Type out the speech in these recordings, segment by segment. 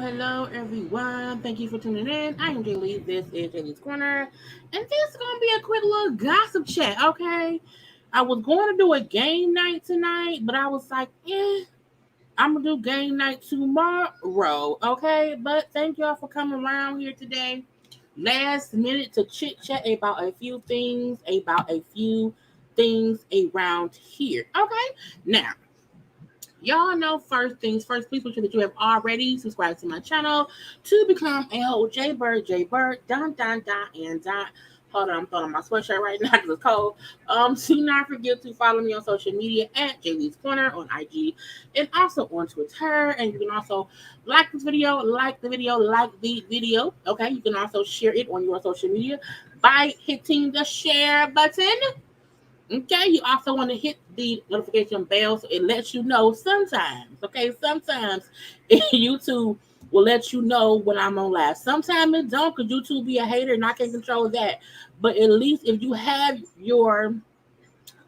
Hello, everyone. Thank you for tuning in. I am Jaylee. This is JayLeesCorner. And this is going to be a quick little gossip chat, okay? I was going to do a game night tonight, but I was like, I'm going to do game night tomorrow, okay? But thank y'all for coming around here today. Last minute to chit-chat about a few things around here, okay? Now, y'all know first things first, please make sure that you have already subscribed to my channel to become a whole JayBird, and dot. Hold on, I'm throwing on my sweatshirt right now because it's cold. Do not forget to follow me on social media at JayLeesCorner on IG and also on Twitter. And you can also like the video. Okay, you can also share it on your social media by hitting the share button. Okay, you also want to hit the notification bell so it lets you know sometimes. Okay, sometimes YouTube will let you know when I'm on live. Sometimes it don't because YouTube be a hater and I can't control that. But at least if you have your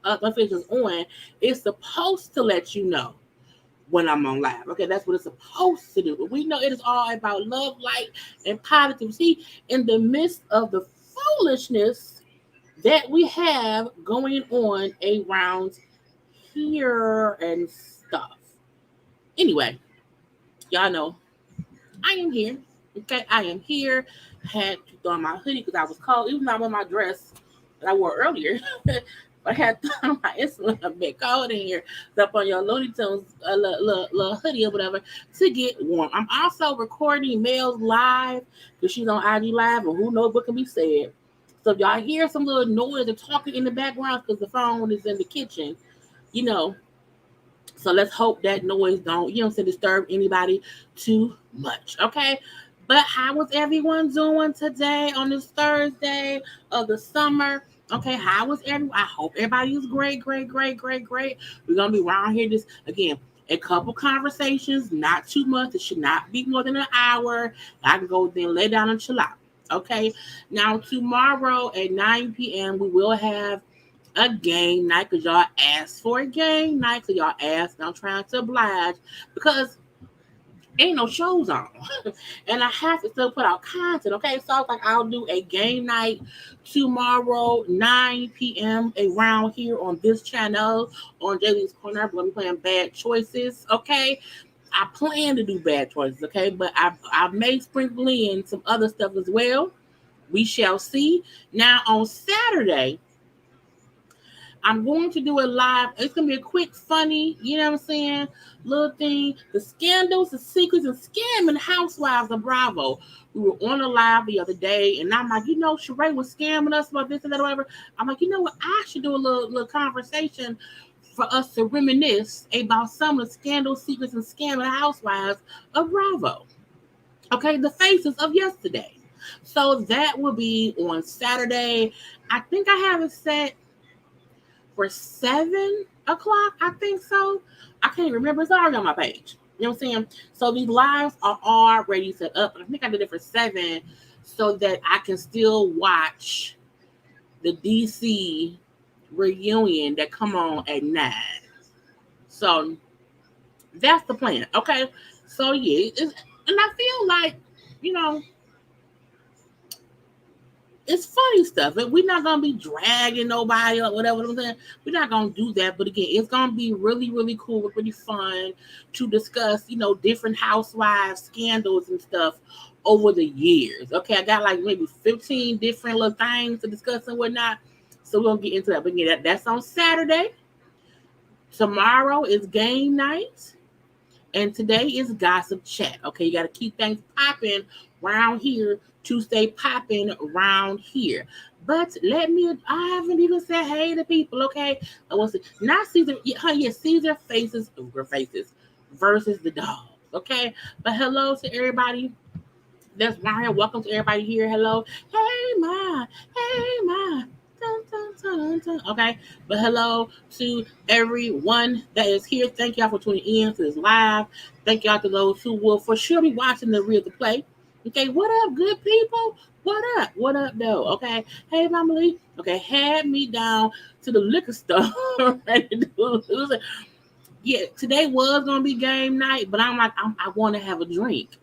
notifications on, it's supposed to let you know when I'm on live. Okay, that's what it's supposed to do. But we know it is all about love, light, and positivity in the midst of the foolishness that we have going on around here and stuff. Anyway, y'all know I am here. Okay, I am here. Had to throw on my hoodie because I was cold. Even though I'm in my dress that I wore earlier, but I had to throw on my it's a little bit cold in here. Up on your Looney Tunes little hoodie or whatever to get warm. I'm also recording Mel's live because she's on IG Live, and who knows what can be said. So if y'all hear some little noise or talking in the background because the phone is in the kitchen, so let's hope that noise don't, disturb anybody too much, okay? But how was everyone doing today on this Thursday of the summer? Okay, how was everyone? I hope everybody is great. We're going to be around here just, again, a couple conversations, not too much. It should not be more than an hour. I can go then lay down and chill out. Okay, now tomorrow at 9 p.m. we will have a game night because y'all asked for a game night. So y'all asked, and I'm trying to oblige because ain't no shows on. And I have to still put out content. Okay, so I was like, I'll do a game night tomorrow, 9 p.m. around here on this channel on JayLeesCorner. I'm going to be playing Bad Choices. Okay. I plan to do Bad Choices, okay? But I may sprinkle in some other stuff as well. We shall see. Now, on Saturday, I'm going to do it live. It's going to be a quick, funny, you know what I'm saying, little thing. The scandals, the secrets, and scamming housewives of Bravo. We were on a live the other day, and I'm like, Sheree was scamming us about this and that or whatever. I'm like, you know what? I should do a little conversation for us to reminisce about some of the scandals, secrets, and scamming housewives of Bravo. Okay, the faces of yesterday. So that will be on Saturday. I think I have it set for 7 o'clock. I think so. I can't remember. It's already on my page. You know what I'm saying? So these lives are already set up. I think I did it for 7 so that I can still watch the DC reunion that come on at 9. So that's the plan. Okay. So yeah, and I feel like, it's funny stuff. We're not gonna be dragging nobody or whatever I'm saying. We're not gonna do that. But again, it's gonna be really, really cool, really fun to discuss, different housewives scandals and stuff over the years. Okay, I got like maybe 15 different little things to discuss and whatnot. So we're gonna get into that. But again, that's on Saturday. Tomorrow is game night. And today is gossip chat. Okay, you got to keep things popping around here to stay popping around here. But I haven't even said hey to people, okay? I want to not Caesar, Caesar faces versus the dogs, okay? But hello to everybody that's right here. Welcome to everybody here. Hello. Hey, Ma. Hey, Ma. Dun, dun, dun, dun. Okay, but hello to everyone that is here. Thank y'all for tuning in to this live. Thank y'all to those who will for sure be watching the real play. Okay, what up, good people? What up? What up, though? Okay, hey, Mama Lee. Okay, had me down to the liquor store. Yeah, today was gonna be game night, but I'm like, I want to have a drink.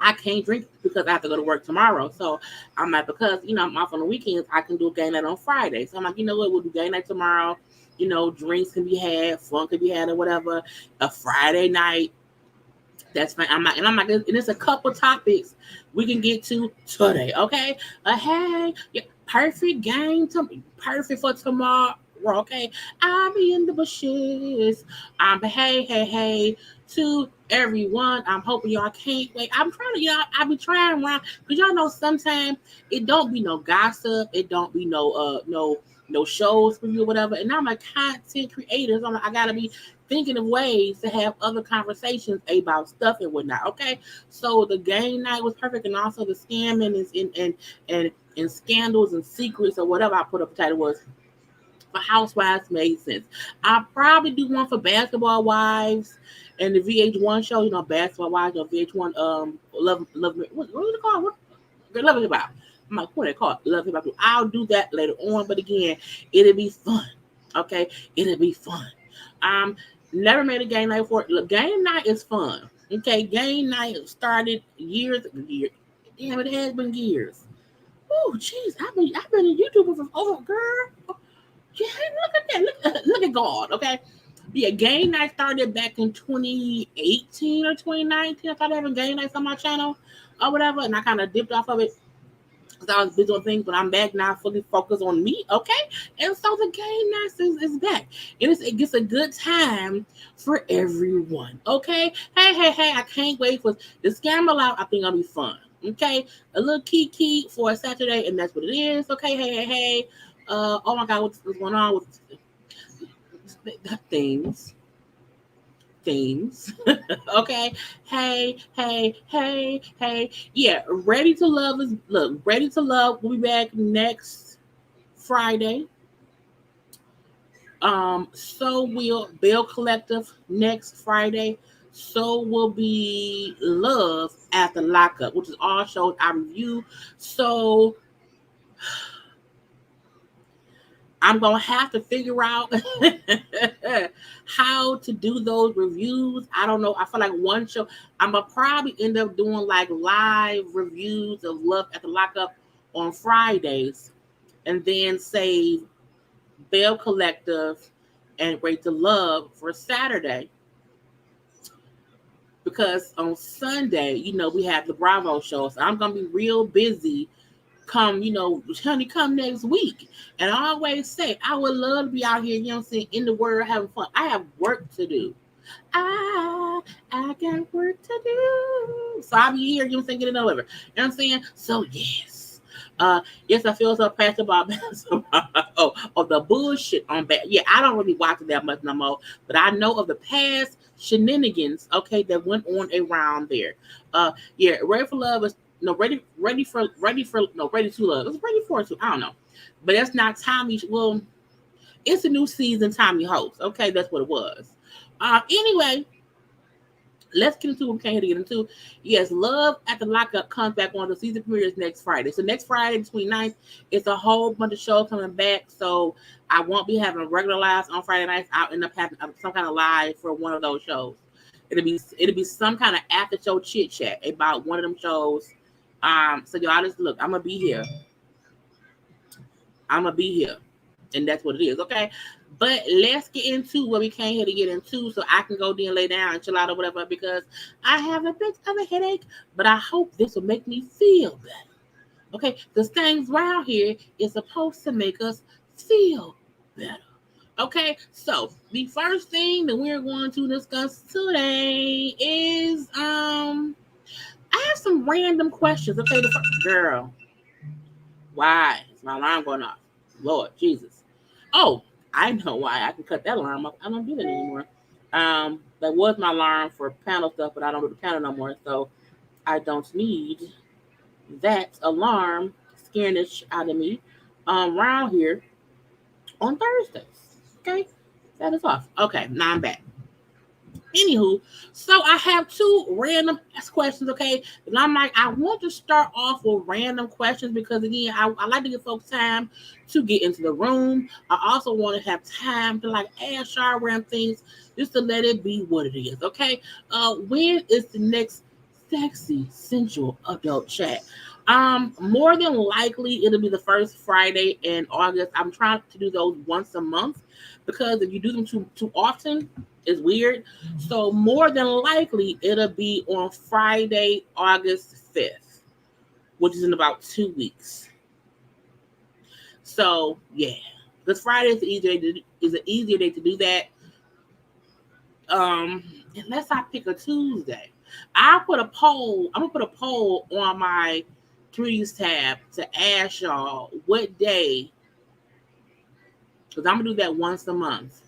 I can't drink because I have to go to work tomorrow. So I'm like, because, I'm off on the weekends, I can do a game night on Friday. So I'm like, you know what, we'll do game night tomorrow. Drinks can be had, fun can be had or whatever. A Friday night, that's fine. I'm like, and it's a couple topics we can get to today, okay? Hey, yeah, perfect perfect for tomorrow. Okay, I'll be in the bushes. But hey, to everyone, I'm hoping y'all can't wait. I'm trying to, I be trying around because y'all know sometimes it don't be no gossip, it don't be no shows for you or whatever. And I'm a content creator, so I gotta be thinking of ways to have other conversations about stuff and whatnot. Okay, so the game night was perfect, and also the scamming and scandals and secrets or whatever I put up the title was for housewives made sense. I'll probably do one for basketball wives and the VH1 show, basketball wives or VH1 love what is it called? What Love It About. I'm like, what they call it? Love It About. I'll do that later on, but again, it'll be fun. Okay, it'll be fun. Never made a game night before. Look, game night is fun. Okay, game night started years. Damn, it has been years. Oh, jeez, I've been a YouTuber for girl. Yeah, look at that. Look at God. Okay. Yeah, game night started back in 2018 or 2019. I started having game nights on my channel or whatever, and I kind of dipped off of it because I was busy on things, but I'm back now, fully focused on me, okay? And so the game night is back. And it gets a good time for everyone, okay? Hey, I can't wait for the scramble out. I think it'll be fun, okay? A little key for a Saturday, and that's what it is, okay? Hey. Oh my God, what's going on with themes? Okay. Hey. Yeah, Ready to Love Ready to Love will be back next Friday. So will Bell Collective next Friday. So will be Love After Lockup, which is all shows I review. So I'm going to have to figure out how to do those reviews. I don't know. I feel like one show, I'm going to probably end up doing like live reviews of Love at the Lockup on Fridays and then save Bell Collective and Wait to Love for Saturday. Because on Sunday, we have the Bravo show. So I'm going to be real busy come, honey, come next week. And I always say, I would love to be out here, in the world having fun. I have work to do. I got work to do. So I'll be here, getting it over. You know what I'm saying? So yes. Yes, I feel so passionate about the bullshit on bad. Yeah, I don't really watch it that much no more, but I know of the past shenanigans, okay, that went on around there. Yeah, Ready for Love is ready to love. It's ready for it too. I don't know, but that's not Tommy. Well, it's a new season. Tommy hosts. Okay, that's what it was. Anyway, let's get into what we came here to get into. Yes, Love at the Lockup comes back on. The season premieres next Friday. So next Friday, the 29th, it's a whole bunch of shows coming back. So I won't be having regular lives on Friday nights. I'll end up having some kind of live for one of those shows. It'll be some kind of after show chit chat about one of them shows. So y'all just look. I'm gonna be here, and that's what it is. Okay. But let's get into what we came here to get into so I can go then lay down and chill out or whatever, because I have a bit of a headache, but I hope this will make me feel better. Okay, because things around here is supposed to make us feel better. Okay, so the first thing that we're going to discuss today is I have some random questions. Okay, girl, why is my alarm going off? Lord Jesus. Oh, I know why. I can cut that alarm off. I don't do that anymore. That was my alarm for panel stuff, but I don't do the panel no more. So I don't need that alarm scaring the shit out of me around here on Thursdays. Okay? That is off. Okay, now I'm back. Anywho, so I have two random questions, okay? And I'm like, I want to start off with random questions because, again, I like to give folks time to get into the room. I also want to have time to, ask y'all random things just to let it be what it is, okay? When is the next sexy, sensual adult chat? More than likely, it'll be the first Friday in August. I'm trying to do those once a month because if you do them too often, it's weird. So more than likely, it'll be on Friday, August 5th, which is in about 2 weeks. So yeah, because Friday is an easier day to do that. Unless I pick a Tuesday, I'm gonna put a poll on my Trees tab to ask y'all what day, because I'm gonna do that once a month.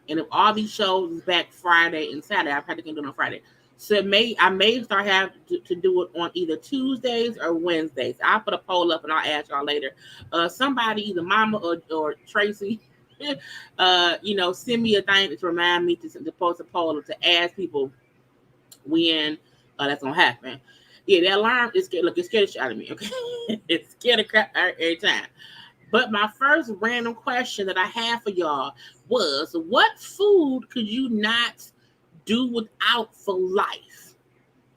And if all these shows is back Friday and Saturday, I probably can do it on Friday. So I may start having to do it on either Tuesdays or Wednesdays. I'll put a poll up and I'll ask y'all later. Somebody, either Mama or Tracy, send me a thing to remind me to post a poll to ask people when that's gonna happen. Yeah, that alarm is scared. Look, it's scared the shit out of me. Okay, it's scared the crap out every time. But my first random question that I have for y'all was, what food could you not do without for life?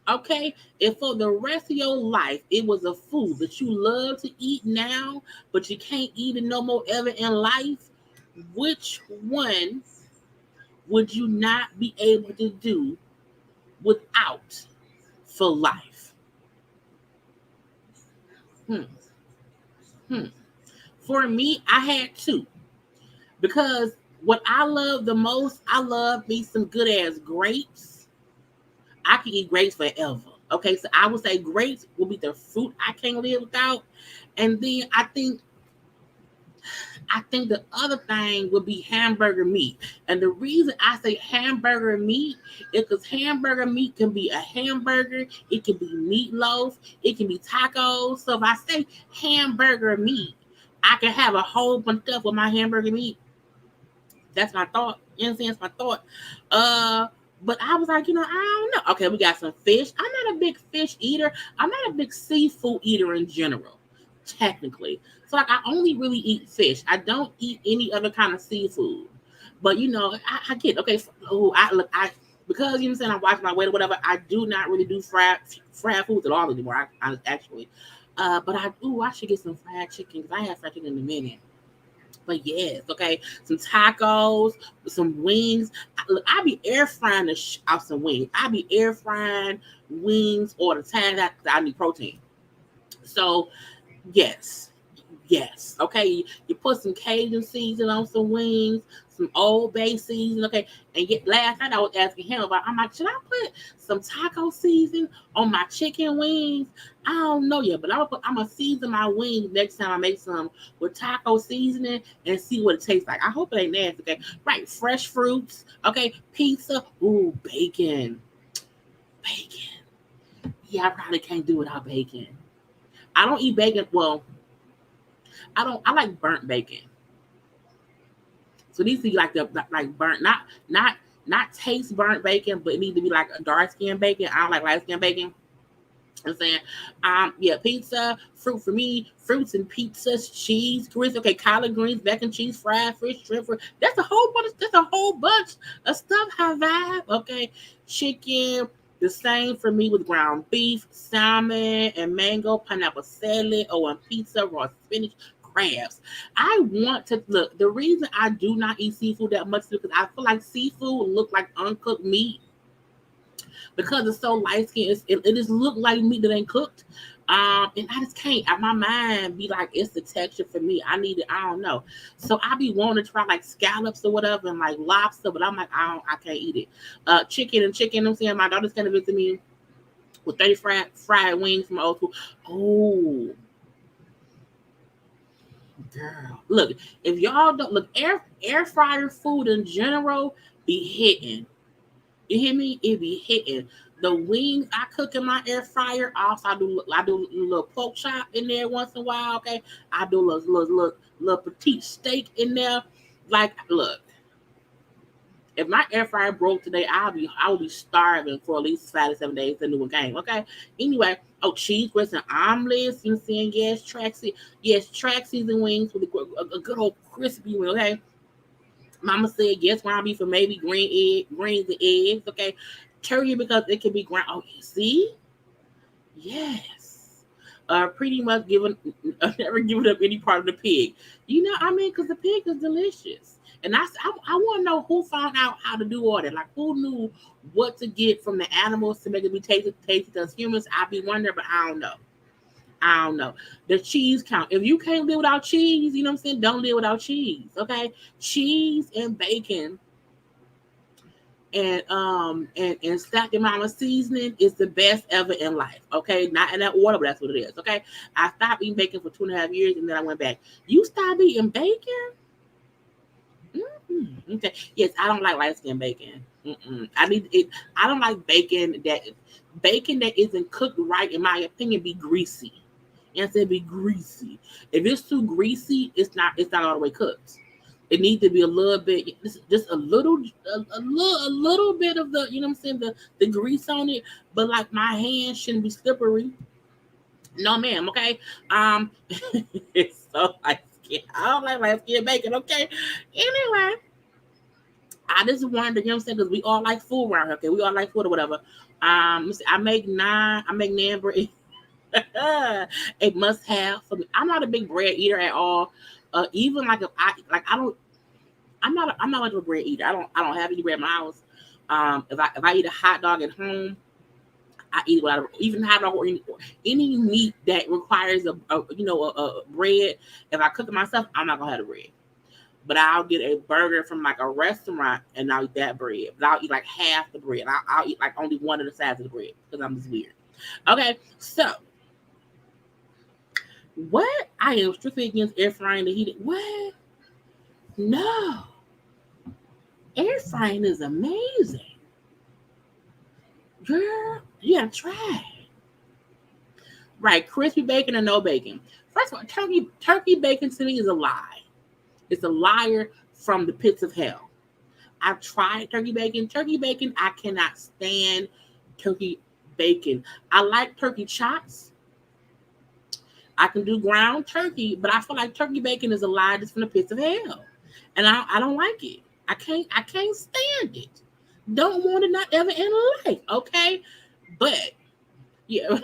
Okay, if for the rest of your life it was a food that you love to eat now, but you can't eat it no more ever in life, which one would you not be able to do without for life? For me, I had two. Because what I love the most, I love me some good ass grapes. I can eat grapes forever. Okay, so I would say grapes will be the fruit I can't live without. And then I think the other thing would be hamburger meat. And the reason I say hamburger meat is because hamburger meat can be a hamburger, it can be meatloaf, it can be tacos. So if I say hamburger meat, I can have a whole bunch of stuff with my hamburger meat. That's my thought. You know what I'm saying? That's my thought. But I was like, I don't know. Okay, we got some fish. I'm not a big fish eater. I'm not a big seafood eater in general, technically. So I only really eat fish. I don't eat any other kind of seafood. But I get okay. Because you know what I'm saying, I watch my weight or whatever. I do not really do fried foods at all anymore. I actually. But I should get some fried chicken because I have fried chicken in a minute. But yes, okay, some tacos, some wings. I be air frying out some wings. I be air frying wings all the time. I need protein. So Yes. Yes. Okay. You put some Cajun season on some wings, some Old Bay season. Okay. And yet last night I was asking him about. I'm like, should I put some taco season on my chicken wings? I don't know yet, but I'm gonna season my wings next time I make some with taco seasoning and see what it tastes like. I hope it ain't nasty. Okay. Right. Fresh fruits. Okay. Pizza. Ooh, bacon. Bacon. Yeah, I probably can't do without bacon. I don't eat bacon. Well, I don't. I like burnt bacon. So these be like the like burnt, not taste burnt bacon, but it needs to be like a dark skin bacon. I don't like light skin bacon. I'm saying, yeah, pizza, fruit for me, fruits and pizzas, cheese, grits, okay, collard greens, bacon, cheese, fried fish, shrimp. That's a whole bunch. That's a whole bunch of stuff. Have vibe, okay, chicken. The same for me with ground beef, salmon, and mango, pineapple salad, or on pizza, raw spinach, crabs. I want to look. The reason I do not eat seafood that much is because I feel like seafood look like uncooked meat because it's so light skinned. It just look like meat that ain't cooked. And I just can't. My mind be like, it's the texture for me. I need it. I don't know. So I be wanting to try like scallops or whatever and like lobster, but I'm like, I can't eat it. Chicken and chicken. I'm saying my daughter's gonna visit me with 30 fried wings from old school. Oh, girl, look. If y'all don't look, air fryer food in general be hitting. You hear me? It be hitting. The wings I cook in my air fryer. Also, I do a little pork chop in there once in a while. Okay, I do a little petite steak in there. Like, look, if my air fryer broke today, I will be starving for at least 5 to 7 days to do a game. Okay. Anyway, oh, cheese, grits, and omelets. You know what I'm saying? Yes, track season wings with a good old crispy one. Okay. Mama said yes, ground beef and maybe greens and eggs. Okay, turkey because it can be ground. Oh, you see, yes. Pretty much given, never given up any part of the pig. You know, I mean, because the pig is delicious, and I want to know who found out how to do all that. Like, who knew what to get from the animals to make it be tasty to us humans. I be wondering, but I don't know. I don't know. The cheese count. If you can't live without cheese, you know what I'm saying? Don't live without cheese. Okay. Cheese and bacon and stacked in mama seasoning is the best ever in life. Okay. Not in that order, but that's what it is. Okay. I stopped eating bacon for 2.5 years and then I went back. You stopped eating bacon? Mm-hmm. Okay. Yes, I don't like light skin bacon. Mm-mm. I don't like bacon that isn't cooked right, in my opinion, be greasy. And say be greasy. If it's too greasy, it's not all the way cooked. It needs to be a little bit, just a little bit of the, you know what I'm saying, the grease on it. But like my hands shouldn't be slippery. No, ma'am. Okay. Um, it's so like I don't like light skin bacon. Okay. Anyway, I just wonder, you know what I'm saying, because we all like food around here. Okay, we all like food or whatever. I make naan bread. A must have for me. I'm not a big bread eater at all. Even like if I don't I'm not much of a bread eater. I don't have any bread in my house. If I eat a hot dog at home, I eat it without even hot dog or any meat that requires a bread. If I cook it myself, I'm not gonna have the bread. But I'll get a burger from like a restaurant and I'll eat that bread. But I'll eat like half the bread. I'll eat like only one of the sides of the bread because I'm just weird. Okay, so what? I am strictly against air frying the heated. What? No. Air frying is amazing. Girl, you gotta try. Right, crispy bacon or no bacon. First of all, turkey bacon to me is a lie. It's a liar from the pits of hell. I've tried turkey bacon. Turkey bacon, I cannot stand turkey bacon. I like turkey chops. I can do ground turkey, but I feel like turkey bacon is a lie just from the pits of hell. And I don't like it. I can't stand it. Don't want it not ever in life. Okay. But yeah,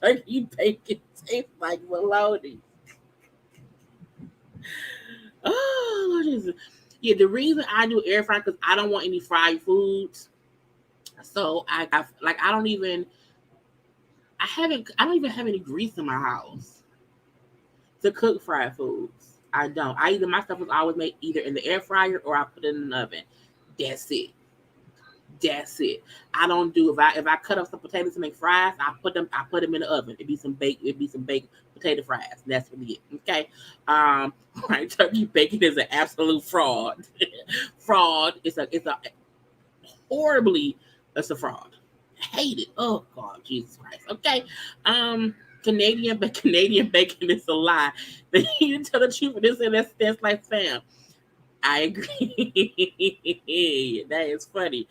turkey bacon tastes like bologna. Oh Lord Jesus. Yeah, the reason I do air fry because I don't want any fried foods. So I like I don't even have any grease in my house. to cook fried foods. I don't. I either my stuff is always made either in the air fryer or I put it in the oven. That's it. That's it. I don't do if I cut up some potatoes to make fries, I put them in the oven. It'd be some baked potato fries. That's really it. Okay. Right, turkey bacon is an absolute fraud. Fraud. It's a horribly it's a fraud. I hate it. Oh God, Jesus Christ. Okay. Canadian bacon is a lie. You tell the truth, this and that's like Sam. I agree. That is funny.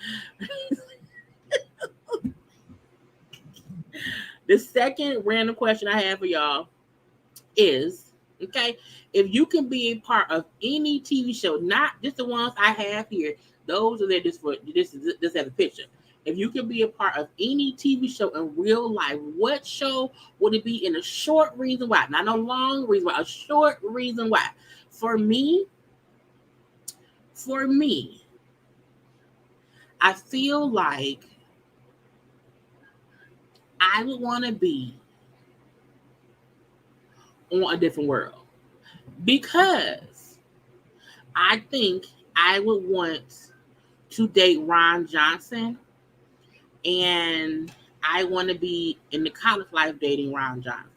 The second random question I have for y'all is, okay, if you can be a part of any TV show, not just the ones I have here, those are there just for this as a picture. If you can be a part of any TV show in real life, what show would it be? In a short reason why, not a long reason why, a short reason why. For me, I feel like I would want to be on a different world because I think I would want to date Ron Johnson, and I want to be in the college life dating Ron Johnson.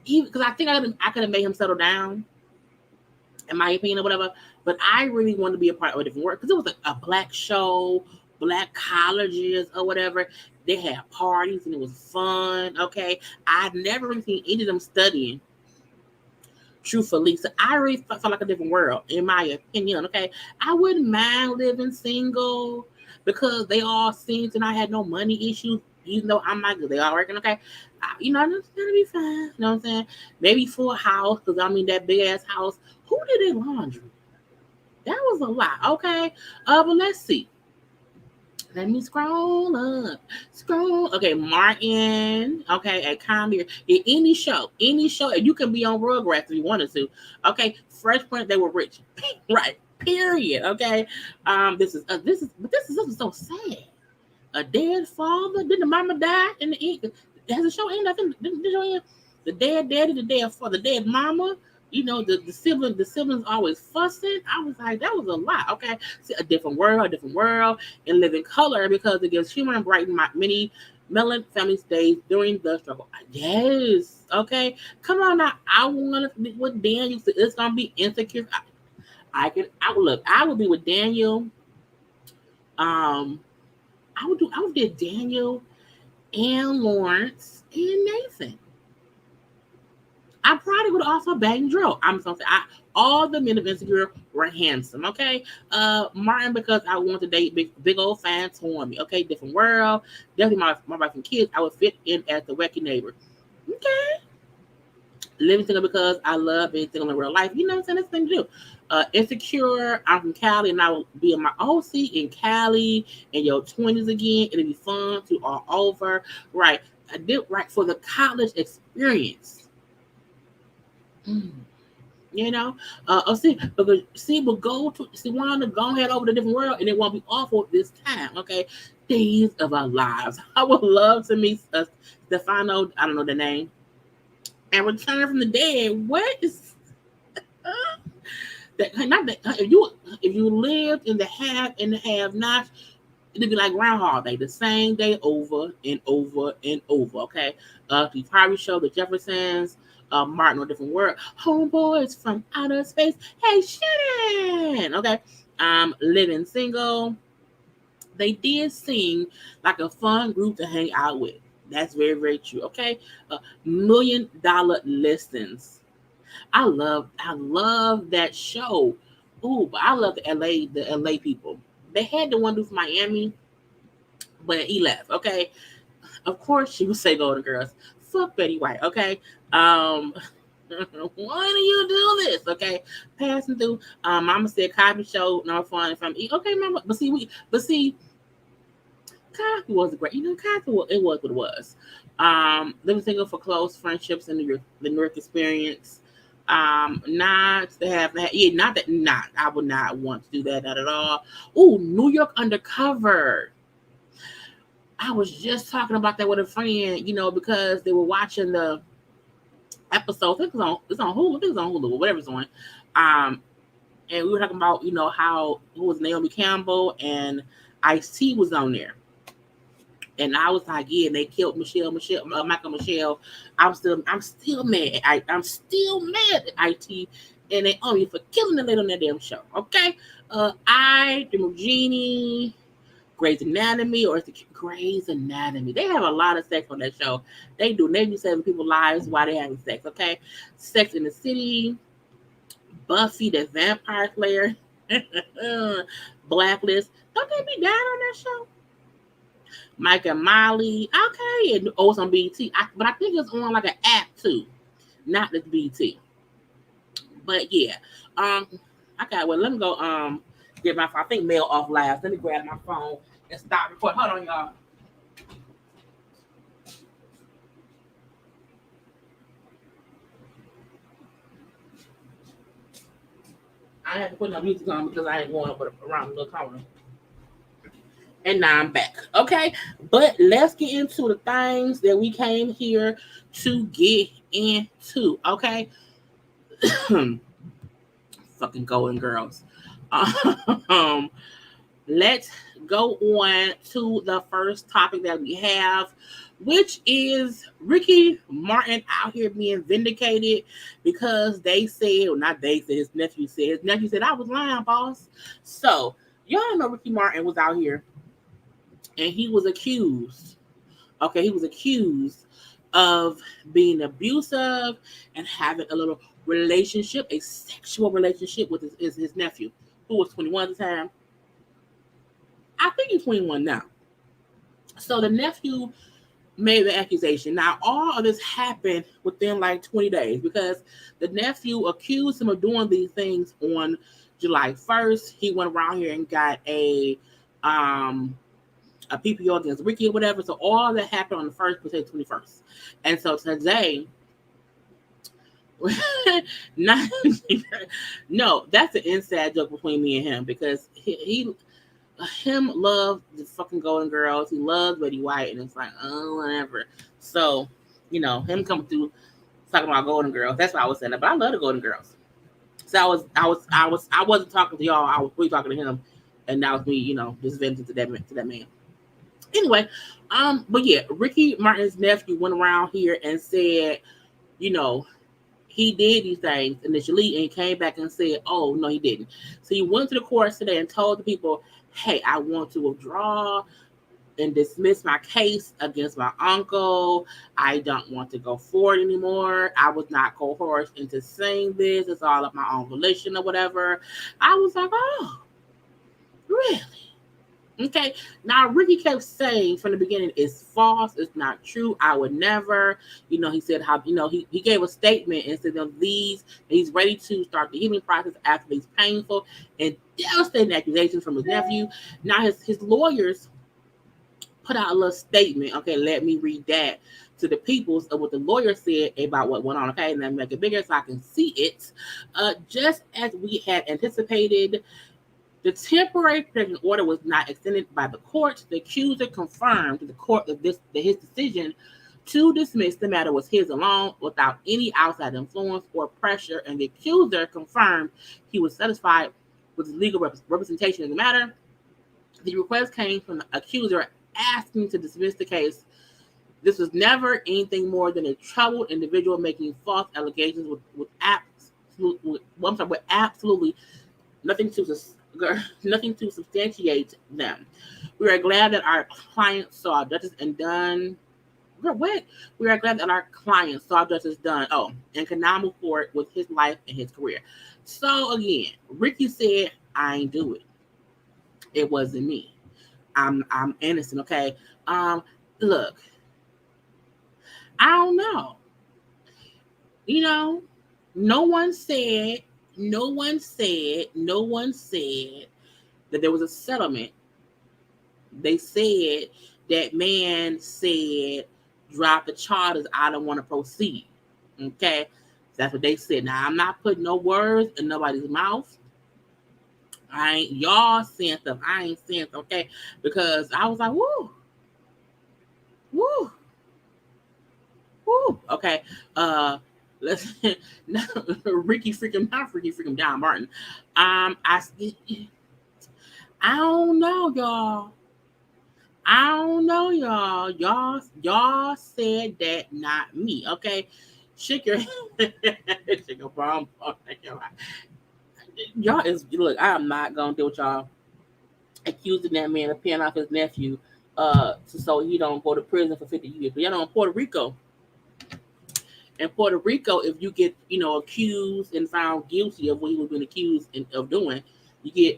Because I think I could have made him settle down, in my opinion, or whatever. But I really want to be a part of a different world because it was a black show, black colleges or whatever. They had parties and it was fun. Okay, I'd never really seen any of them studying. Truthfully, so I really felt like a different world, in my opinion. Okay, I wouldn't mind living single because they all seemed and I had no money issues, even though I'm not good. They all working. Okay, I'm just gonna be fine. You know what I'm saying? Maybe for a house, because I mean that big ass house. Who did their laundry? That was a lot. Okay, but let's see. Let me scroll up. Scroll. Okay, Martin. Okay, at Comedy. In any show, and you can be on Rugrats if you wanted to. Okay, Fresh Prince, they were rich. Right. Period. Okay. This is so sad. A dead father. Did the mama die in the end? Has the show ended? I think the show end. The dead daddy, the dead father, the dead mama. The siblings always fussing. I was like, that was a lot. Okay, see, a different world, and live in color because it gives humor and brighten many melon family days during the struggle. Yes, okay. Come on now, I want to be with Daniel. So it's gonna be insecure. I would be with Daniel. I would be Daniel and Lawrence and Nathan. I probably would also bang Drew. I'm something. All the men of Insecure were handsome. Okay, Martin because I want to date big old fan Tommy. Okay, different world. Definitely my wife and kids. I would fit in as the wacky neighbor. Okay, living single because I love being single in real life. You know what I'm saying? That's the thing to do. Insecure. I'm from Cali, and I will be in my OC in Cali in your 20s again. It'll be fun to all over. Right, I did right for the college experience. Want to go ahead over the different world, and it won't be awful this time. Okay, days of our lives. I would love to meet Stefano. I don't know the name, and return from the dead. What is that? Not that if you lived in the have and the have not, it'd be like Groundhog Day, the same day over and over and over. Okay, the Harvey Show, the Jeffersons. Martin or different word. Homeboys from outer space. Hey, Shannon. Okay. Living single. They did seem like a fun group to hang out with. That's very, very true. Okay. $1 million listings. I love that show. Ooh, but I love the LA people. They had the one dude from Miami, but he left. Okay. Of course, she would say Golden Girls. Fuck Betty White, okay? Why do you do this? Okay, passing through. Mama said Cosby Show, no fun if I'm okay, Mama. But see, Cosby was great. Cosby it was what it was. Living single for close friendships and the New York experience. Not to have that. Yeah, not. I would not want to do that at all. Ooh, New York Undercover. I was just talking about that with a friend, because they were watching the episode. I think it's on Hulu. I think it's on Hulu or whatever it's on. And we were talking about, how it was Naomi Campbell and Ice-T was on there. And I was like, yeah, and they killed Michael Michelle. I'm still mad. I'm still mad at IT and they owe me for killing the lady on that damn show. Okay, the Genie, Grey's Anatomy, or it's the Grey's Anatomy. They have a lot of sex on that show. They do. They be saving people's lives while they having sex. Okay, Sex in the City, Buffy the Vampire Slayer, Blacklist. Don't they be down on that show? Mike and Molly, okay, and it's on BT. But I think it's on like an app too, not this BT. But yeah, okay. Well, let me go get my phone. I think mail off last. Let me grab my phone and stop recording. Hold on, y'all. I had to put no music on because I ain't going up around the little corner. And now I'm back. Okay. But let's get into the things that we came here to get into. Okay. Fucking Golden Girls. Let's go on to the first topic that we have, which is Ricky Martin out here being vindicated because they said, well, not they said, his nephew said, I was lying, boss. So, y'all know Ricky Martin was out here and he was accused. Okay, he was accused of being abusive and having a little relationship, a sexual relationship with his nephew, who was 21 at the time. I think he's 21 now. So the nephew made the accusation. Now, all of this happened within like 20 days because the nephew accused him of doing these things on July 1st. He went around here and got a PPO against Ricky or whatever. So all that happened on the 1st, but 21st. And so today, no, that's an inside joke between me and him because him love the fucking Golden Girls. He loves Betty White, and it's like, oh, whatever. So, him coming through talking about Golden Girls. That's what I was saying. But I love the Golden Girls. So I wasn't talking to y'all. I was really talking to him, and that was me, just venting to that man. Anyway, but yeah, Ricky Martin's nephew went around here and said, he did these things initially and he came back and said, oh, no, he didn't. So he went to the courts today and told the people, hey, I want to withdraw and dismiss my case against my uncle. I don't want to go forward anymore. I was not coerced into saying this. It's all of my own volition or whatever. I was like, oh, really? Okay, now Ricky kept saying from the beginning, it's false, it's not true, I would never, he said how, he gave a statement and said he's ready to start the healing process after these painful and devastating accusations from his nephew. Now his lawyers put out a little statement, okay, let me read that to the people of what the lawyer said about what went on, okay, and then make it bigger so I can see it. Just as we had anticipated, the temporary protection order was not extended by the court. The accuser confirmed to the court that his decision to dismiss the matter was his alone without any outside influence or pressure, and the accuser confirmed he was satisfied with his legal representation in the matter. The request came from the accuser asking to dismiss the case. This was never anything more than a troubled individual making false allegations with absolutely nothing to substantiate them. We are glad that our client saw justice and done. We are glad that our client saw justice done. Oh, and can now move forward with his life and his career. So again, Ricky said, "I ain't do it. It wasn't me. I'm innocent." Okay. Look, I don't know. No one said that there was a settlement. They said that man said, drop the charges, I don't want to proceed. Okay? That's what they said. Now, I'm not putting no words in nobody's mouth. Y'all saying stuff. I ain't saying stuff, okay? Because I was like, woo. Okay. let's Ricky freaking not Ricky freaking John Martin. I don't know, y'all. I don't know, y'all. Y'all said that, not me. Okay, shake your shake your bum. Y'all is look. I am not gonna deal with y'all accusing that man of paying off his nephew, so he don't go to prison for 50 years. But y'all know in Puerto Rico. In Puerto Rico, if you get, accused and found guilty of what he was being accused of doing, you get,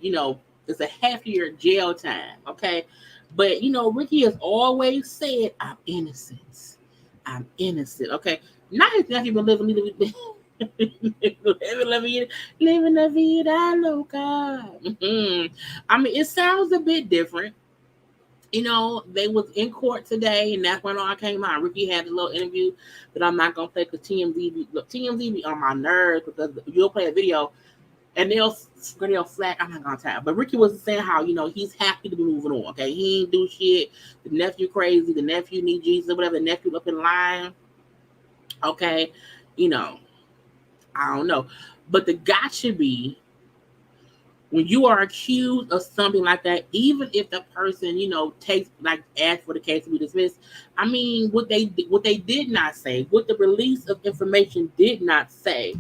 it's a half-year jail time, okay? But, Ricky has always said, I'm innocent. I'm innocent, okay? Now his nephew been living la vida loca. I mean, it sounds a bit different. They was in court today, and that's when all came out. Ricky had a little interview that I'm not gonna play because TMZ be on my nerves because you'll play a video and they'll flag. I'm not gonna tell, but Ricky was saying how he's happy to be moving on. Okay, he ain't do shit. The nephew crazy. The nephew need Jesus or whatever. The nephew up in line. Okay, I don't know, but the gotcha be. When you are accused of something like that, even if the person, takes ask for the case to be dismissed, I mean, what they did not say, what the release of information did not say,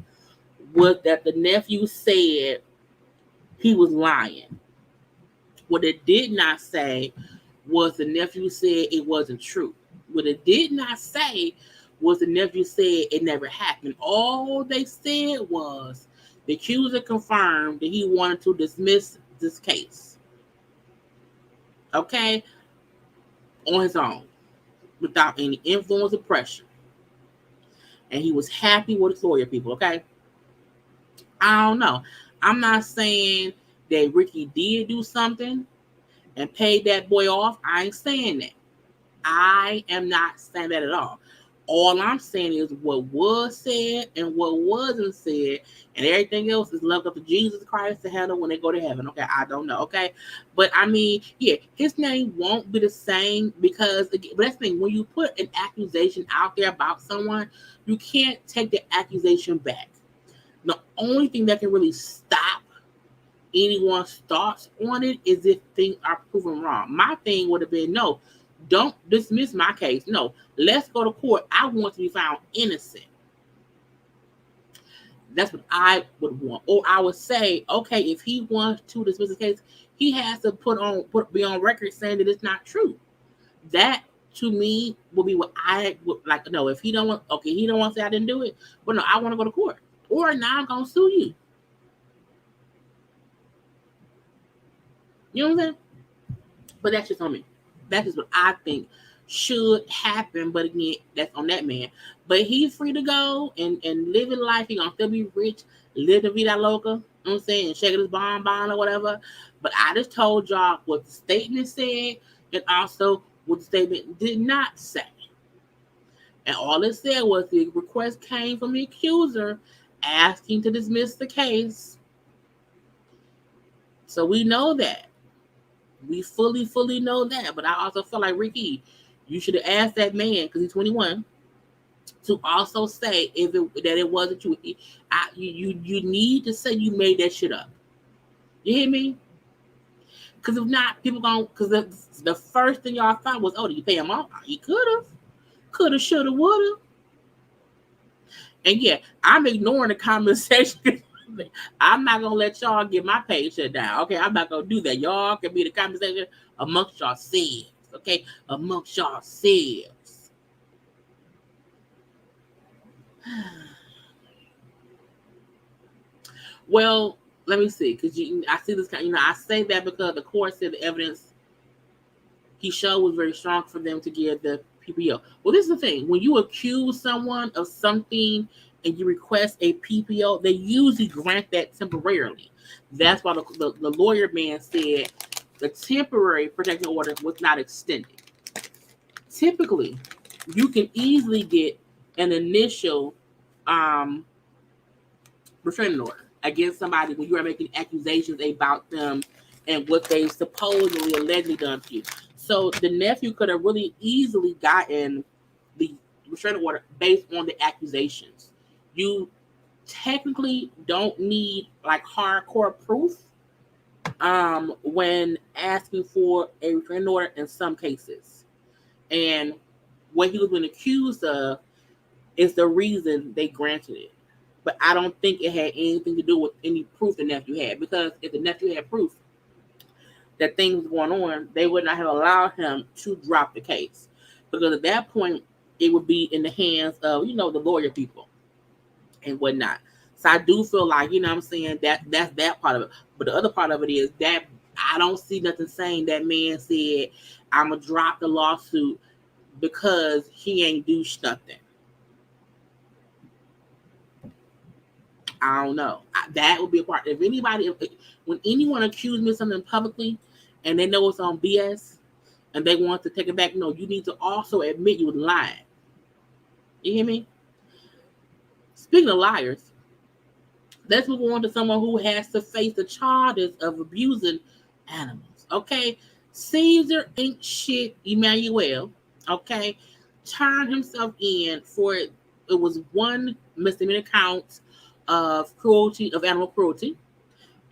was that the nephew said he was lying. What it did not say was the nephew said it wasn't true. What it did not say was the nephew said it never happened. All they said was the accuser confirmed that he wanted to dismiss this case. Okay? On his own. Without any influence or pressure. And he was happy with his lawyer people, okay? I don't know. I'm not saying that Ricky did do something and paid that boy off. I ain't saying that. I am not saying that at all. All I'm saying is what was said and what wasn't said, and everything else is left up to Jesus Christ to handle when they go to heaven. Okay, I don't know. Okay, but I mean, yeah, his name won't be the same because, but that's the thing. When you put an accusation out there about someone, you can't take the accusation back. The only thing that can really stop anyone's thoughts on it is if things are proven wrong. My thing would have been no. Don't dismiss my case. No, let's go to court. I want to be found innocent. That's what I would want. Or I would say, okay, if he wants to dismiss the case, he has to be on record saying that it's not true. That to me would be what I would like. No, if he don't want, okay, he don't want to say I didn't do it. But no, I want to go to court. Or now I'm gonna sue you. You know what I'm saying? But that's just on me. That is what I think should happen. But again, that's on that man. But he's free to go and live his life. He's gonna still be rich, live the vida loca, you know what I'm saying, shaking his bonbon or whatever. But I just told y'all what the statement said and also what the statement did not say. And all it said was the request came from the accuser asking to dismiss the case. So we know that. We fully know that. But I also feel like, Ricky, you should have asked that man, because he's 21, to also say that it wasn't true. You need to say you made that shit up. You hear me? Because if not, people because the first thing y'all thought was, oh, did you pay him off? He could have, should have, would have. And yeah, I'm ignoring the comment section. I'm not gonna let y'all get my page shut down. Okay, I'm not gonna do that. Y'all can be the conversation amongst yourselves. Okay, amongst yourselves. Well, let me see, because I see this kind. I say that because the court said the evidence he showed was very strong for them to give the PPO. Well, this is the thing: when you accuse someone of something and you request a PPO, they usually grant that temporarily. That's why the lawyer man said the temporary protection order was not extended. Typically, you can easily get an initial restraining order against somebody when you are making accusations about them and what they supposedly allegedly done to you. So the nephew could have really easily gotten the restraining order based on the accusations. You technically don't need like hardcore proof when asking for a restraining order in some cases. And what he was being accused of is the reason they granted it. But I don't think it had anything to do with any proof the nephew had, because if the nephew had proof that things was going on, they would not have allowed him to drop the case. Because at that point, it would be in the hands of, the lawyer people and whatnot. So I do feel like, what I'm saying, that's that part of it. But the other part of it is that I don't see nothing saying that man said, I'm going to drop the lawsuit because he ain't do nothing. I don't know. That would be a part. When anyone accuses me of something publicly and they know it's on BS and they want to take it back, no, you need to also admit you were lying. You hear me? Speaking of liars, let's move on to someone who has to face the charges of abusing animals. Okay? Caesar ain't shit Emanuel, okay, turned himself in for it was one misdemeanor count of animal cruelty,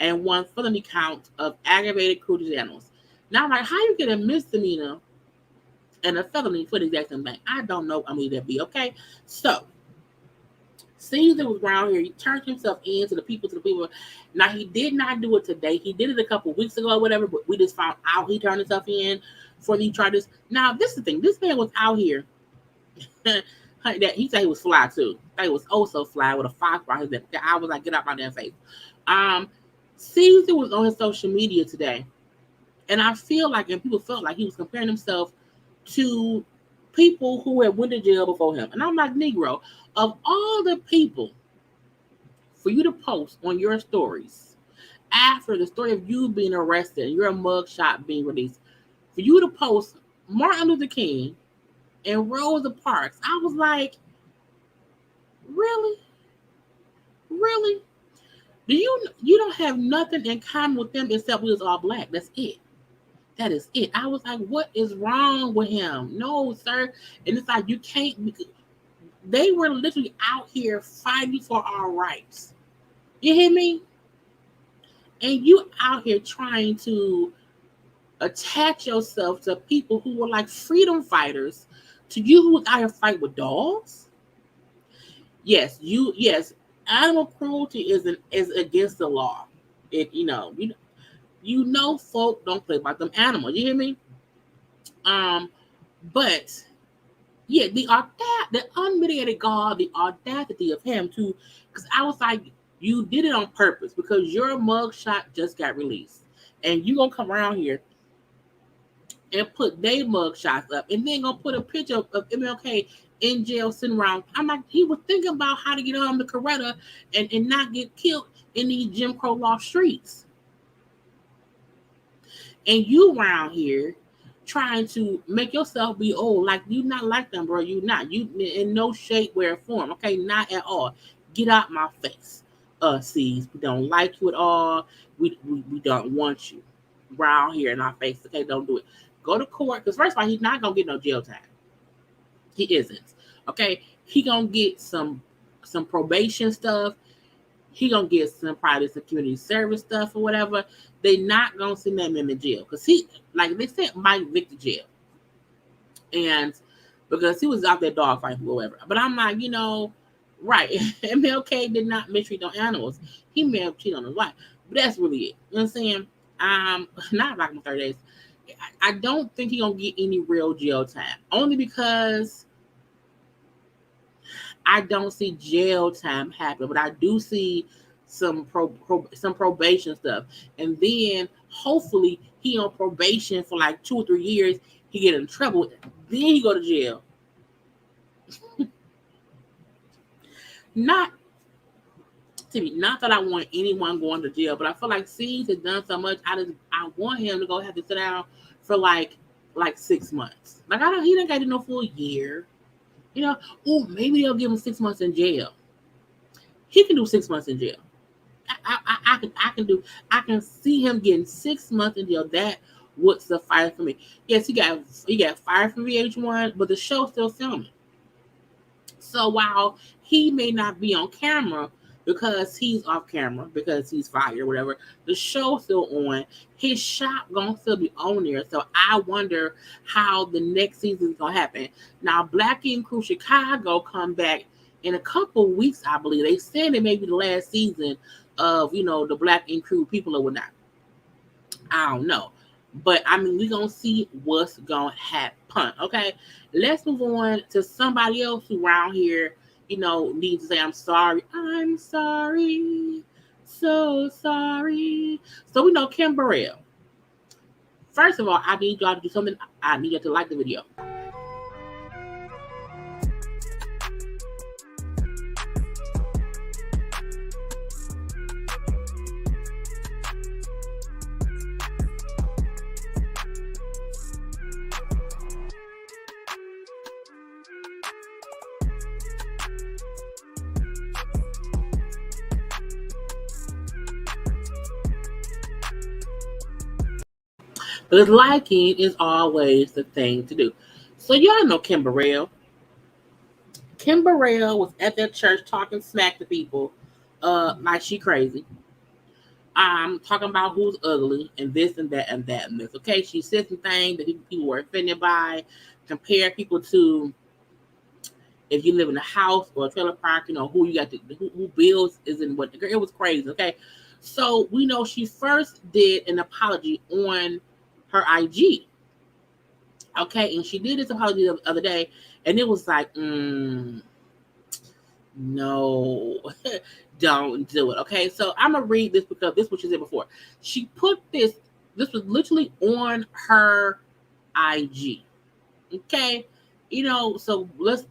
and one felony count of aggravated cruelty to animals. Now, I'm like, how you get a misdemeanor and a felony for the exact same thing? I don't know. I mean, that be okay. So, Caesar was around here. He turned himself in to the people. Now, he did not do it today. He did it a couple weeks ago or whatever, but we just found out he turned himself in for these charges. Now, this is the thing. This man was out here. He said he was fly too. He was so fly with a fox around his neck. I was like, get out my damn face. Caesar was on his social media today, and I feel like, and people felt like he was comparing himself to people who had went to jail before him. And I'm like, Negro, of all the people for you to post on your stories after the story of you being arrested and your mugshot being released, for you to post Martin Luther King and Rosa Parks, I was like, really? You don't have nothing in common with them except we was all black. That's it. That is it. I was like, what is wrong with him? No, sir. And it's like, you can't. They were literally out here fighting for our rights. You hear me? And you out here trying to attach yourself to people who were like freedom fighters, to you who was out here fighting with dogs. Yes, animal cruelty is against the law. It folk don't play about them animals. You hear me? But yeah, the unmitigated gall, the audacity of him too, because I was like, you did it on purpose because your mugshot just got released, and you gonna come around here and put their mugshots up, and then gonna put a picture of MLK in jail sitting around. I'm like, he was thinking about how to get on the Coretta and not get killed in these Jim Crow law streets. And you around here trying to make yourself be old, like you not like them, bro. You not. You in no shape, way, or form. Okay, not at all. Get out my face. C's. We don't like you at all. We don't want you around here in our face. Okay, don't do it. Go to court, because first of all, he's not gonna get no jail time. He isn't. Okay, he gonna get some probation stuff. He gonna get some probably some community service stuff or whatever. They not gonna send that man to jail because he, like they sent Mike Vick to jail, and because he was out there dog fighting or whatever. But I'm like, right? MLK did not mistreat no animals. He may have cheated on his wife, but that's really it. You know what I'm saying? Not like my 30 days. I don't think he gonna get any real jail time, only because I don't see jail time happen, but I do see some probation stuff, and then hopefully he on probation for like 2 or 3 years. He get in trouble, then he go to jail. Not that I want anyone going to jail, but I feel like C's has done so much. I want him to go have to sit down for like 6 months. Like he didn't got to do no full year. Maybe they'll give him 6 months in jail. He can do 6 months in jail. I can see him getting 6 months in jail. That would suffice for me. Yes, he got fired from VH1, but the show's still filming. So while he may not be on camera because he's off camera, because he's fired, whatever, the show's still on. His shop gonna still be on there. So I wonder how the next season is gonna happen. Now, Black Ink Crew Chicago come back in a couple weeks, I believe. They said it may be the last season of the Black Ink Crew people or whatnot. I don't know. But I mean, we're gonna see what's gonna happen. Okay. Let's move on to somebody else who around here, needs to say, I'm sorry. I'm sorry. So sorry. So we know Kim Burrell. First of all, I need y'all to do something. I need y'all to like the video. Because liking is always the thing to do. So y'all know Kim Burrell. Kim Burrell was at that church talking smack to people, like she crazy. I'm talking about who's ugly and this and that and that and this. Okay, she said some things that people were offended by. Compare people to if you live in a house or a trailer park, who you got to who bills is in what. It was crazy. Okay, so we know she first did an apology on her IG. Okay, and she did this apology the other day, and it was like, no, don't do it. Okay, so I'm gonna read this because this is what she said before. She put this was literally on her IG. Okay, so that's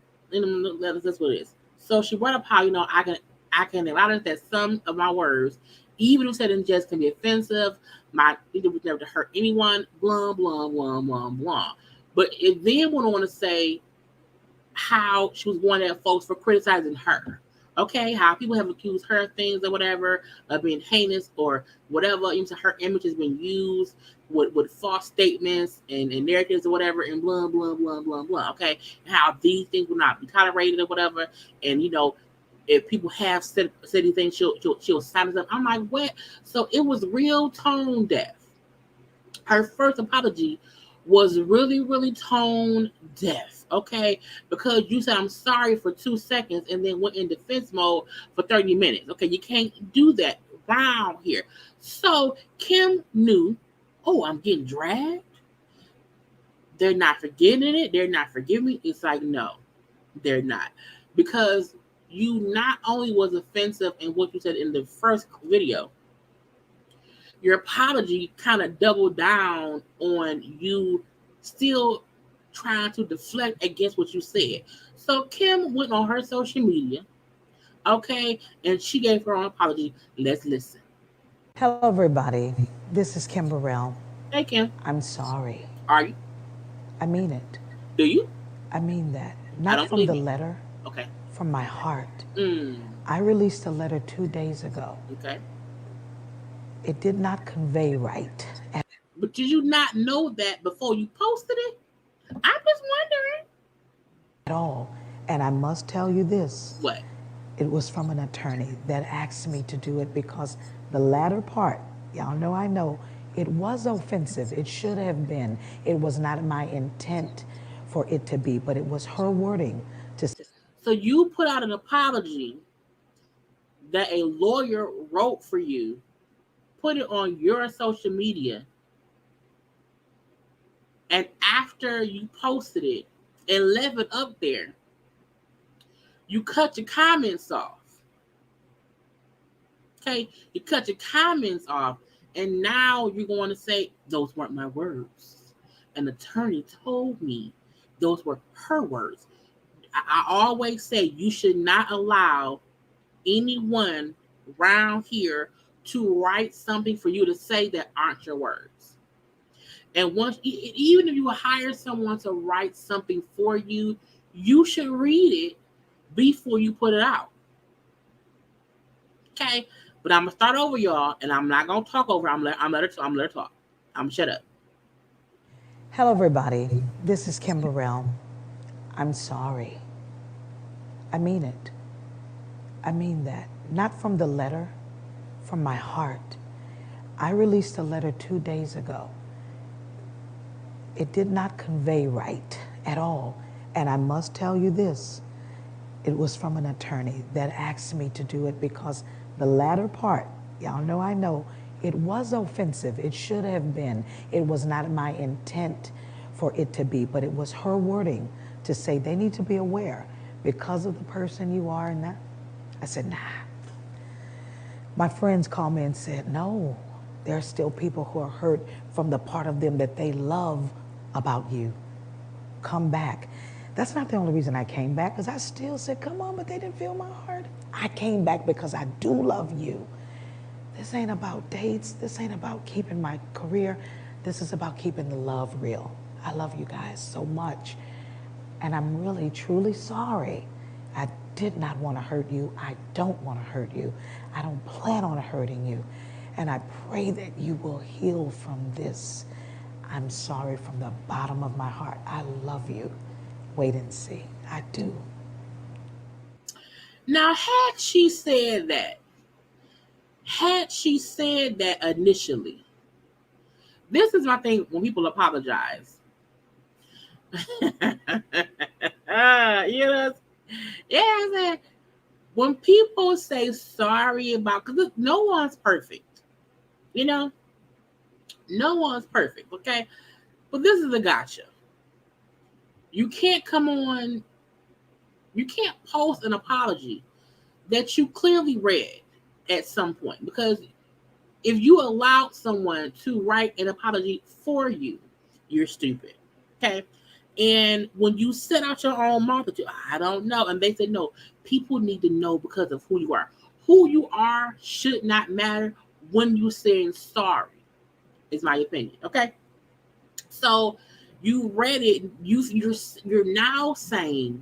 what it is. So she brought up how I can acknowledge that some of my words, even if said in jest, can be offensive. My it was never to hurt anyone. Blah blah blah blah blah. But it then went on to say how she was one of folks for criticizing her. Okay, how people have accused her of things or whatever, of being heinous or whatever. Even her image has been used with false statements and narratives or whatever, and blah blah blah blah blah. Okay, and how these things will not be tolerated or whatever. And if people have said anything, she'll silence them. I'm like, what? So it was real tone deaf. Her first apology was really, really tone deaf, okay? Because you said I'm sorry for 2 seconds and then went in defense mode for 30 minutes. Okay, you can't do that around here. So Kim knew, I'm getting dragged. They're not forgetting it. They're not forgiving me. It's like, no, they're not. Because you not only was offensive in what you said in the first video, your apology kind of doubled down on you still trying to deflect against what you said. So Kim went on her social media, okay, and she gave her own apology. Let's listen. Hello, everybody. This is Kim Burrell. Hey, Kim. I'm sorry. Are you? I mean it. Do you? I mean that. Not from the letter. Okay. From my heart. I released a letter 2 days ago. Okay. It did not convey right. But did you not know that before you posted it? I'm just wondering. At all. And I must tell you this. What? It was from an attorney that asked me to do it because the latter part, y'all know I know, it was offensive. It should have been. It was not my intent for it to be, but it was her wording. So you put out an apology that a lawyer wrote for you, put it on your social media, and after you posted it and left it up there, you cut your comments off. Okay, you cut your comments off, and now you're going to say, those weren't my words. An attorney told me those were her words. I always say you should not allow anyone around here to write something for you to say that aren't your words. And once, even if you hire someone to write something for you, you should read it before you put it out. Okay, but I'm gonna start over, y'all, and I'm not gonna talk over. I'm let her talk. I'm gonna shut up. Hello, everybody. This is Kim Burrell. I'm sorry. I mean it. I mean that. Not from the letter, from my heart. I released a letter 2 days ago. It did not convey right at all. And I must tell you this, it was from an attorney that asked me to do it because the latter part, y'all know I know, it was offensive. It should have been. It was not my intent for it to be, but it was her wording to say they need to be aware because of the person you are and that. I said, nah. My friends called me and said, no, there are still people who are hurt from the part of them that they love about you. Come back. That's not the only reason I came back, because I still said, come on, but they didn't feel my heart. I came back because I do love you. This ain't about dates. This ain't about keeping my career. This is about keeping the love real. I love you guys so much. And I'm really, truly sorry. I did not want to hurt you. I don't want to hurt you. I don't plan on hurting you. And I pray that you will heal from this. I'm sorry from the bottom of my heart. I love you. Wait and see. I do. Now, had she said that initially, this is my thing when people apologize. You know, yeah, when people say sorry about, because no one's perfect, you know, no one's perfect, okay? But this is a gotcha. You can't post an apology that you clearly read at some point, because if you allowed someone to write an apology for you, you're stupid, okay? And when you set out your own mouth, I don't know, and they say no, people need to know because of who you are. Who you are should not matter when you're saying sorry, is my opinion, okay? So you read it, you're now saying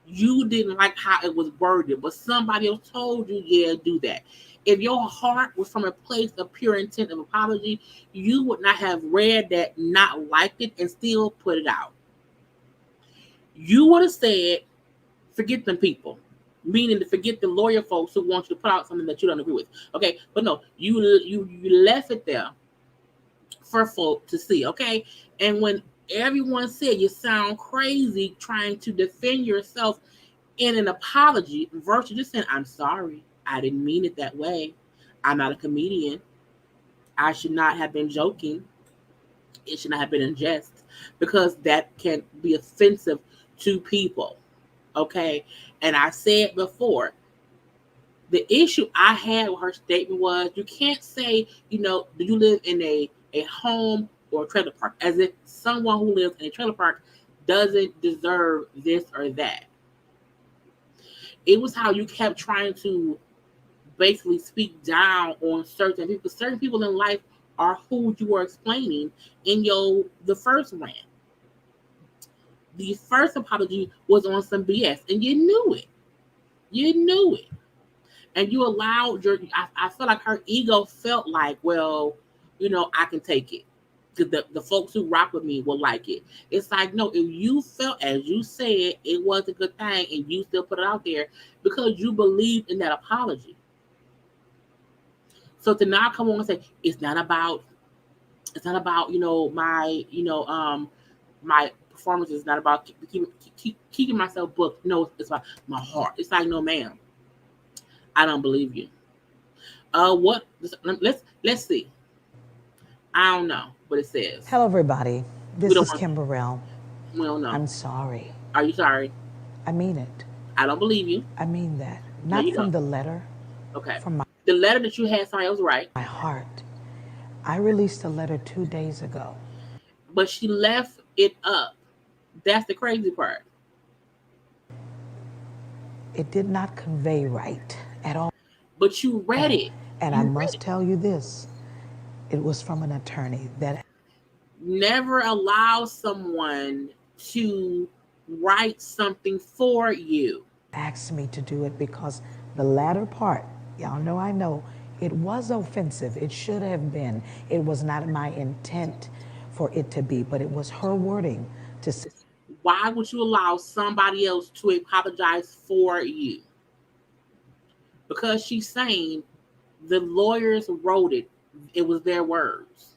you didn't like how it was worded, but somebody else told you, yeah, do that. If your heart was from a place of pure intent of apology, you would not have read that, not liked it, and still put it out. You would have said, forget them people, meaning to forget the lawyer folks who want you to put out something that you don't agree with. Okay, but no, you left it there for folk to see. Okay, and when everyone said you sound crazy trying to defend yourself in an apology versus just saying, I'm sorry, I didn't mean it that way. I'm not a comedian. I should not have been joking. It should not have been in jest, because that can be offensive to people. Okay. And I said before, the issue I had with her statement was you can't say, do you live in a home or a trailer park, as if someone who lives in a trailer park doesn't deserve this or that. It was how you kept trying to basically speak down on certain people. Certain people in life are who you were explaining in the first rant. The first apology was on some BS, and you knew it. You knew it. And you allowed I feel like her ego felt like, well, I can take it. Because the folks who rock with me will like it. It's like, no, if you felt, as you said, it was a good thing and you still put it out there because you believed in that apology. So to now come on and say, it's not about, my performance is not about keeping myself booked. No, it's about my heart. It's like, no, ma'am, I don't believe you. What? Let's see. I don't know what it says. Hello, everybody. This is Kim Burrell. We don't know. I'm sorry. Are you sorry? I mean it. I don't believe you. I mean that. Not from the letter. Okay. From the letter that you had, somebody else write. My heart. I released a letter 2 days ago. But she left it up. That's the crazy part. It did not convey right at all. But you read it. And I must tell you this. It was from an attorney that never allows someone to write something for you. Asked me to do it because the latter part, y'all know I know, it was offensive. It should have been. It was not my intent for it to be, but it was her wording to say. Why would you allow somebody else to apologize for you? Because she's saying the lawyers wrote it. It was their words.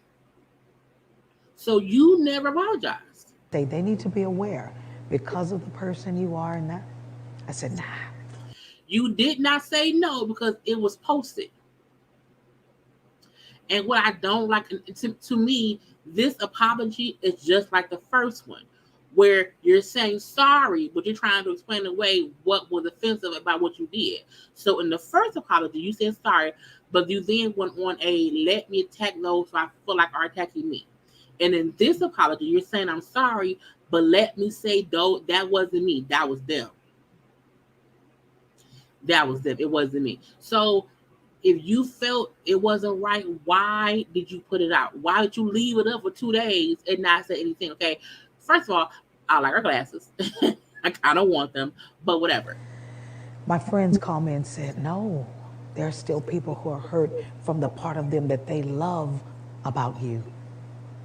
So you never apologized. They need to be aware because of the person you are and that. I said, nah. You did not say no because it was posted. And what I don't like, to me, this apology is just like the first one, where you're saying sorry, but you're trying to explain away what was offensive about what you did. So in the first apology, you said sorry, but you then went on a let me attack those so I feel like are attacking me. And in this apology, you're saying I'm sorry, but let me say though that wasn't me, that was them. That was them. It wasn't me. So if you felt it wasn't right, why did you put it out? Why did you leave it up for 2 days and not say anything? Okay, first of all, I like her glasses. I don't want them, but whatever. My friends called me and said, no, there are still people who are hurt from the part of them that they love about you.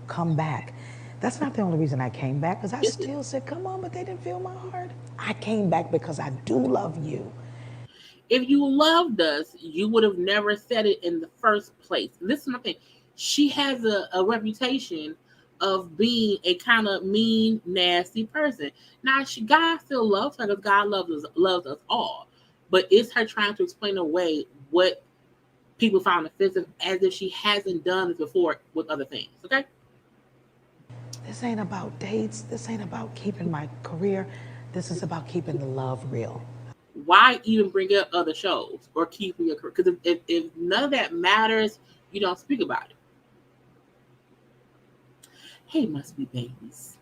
Come back. That's not the only reason I came back, because I still said, come on, but they didn't feel my heart. I came back because I do love you. If you loved us, you would have never said it in the first place. This is my thing. She has a reputation of being a kind of mean, nasty person. Now, God still loves her because God loves us all. But it's her trying to explain away what people found offensive as if she hasn't done this before with other things. Okay? This ain't about dates. This ain't about keeping my career. This is about keeping the love real. Why even bring up other shows or keeping your career? Because if none of that matters, you don't speak about it. Hey, must be babies.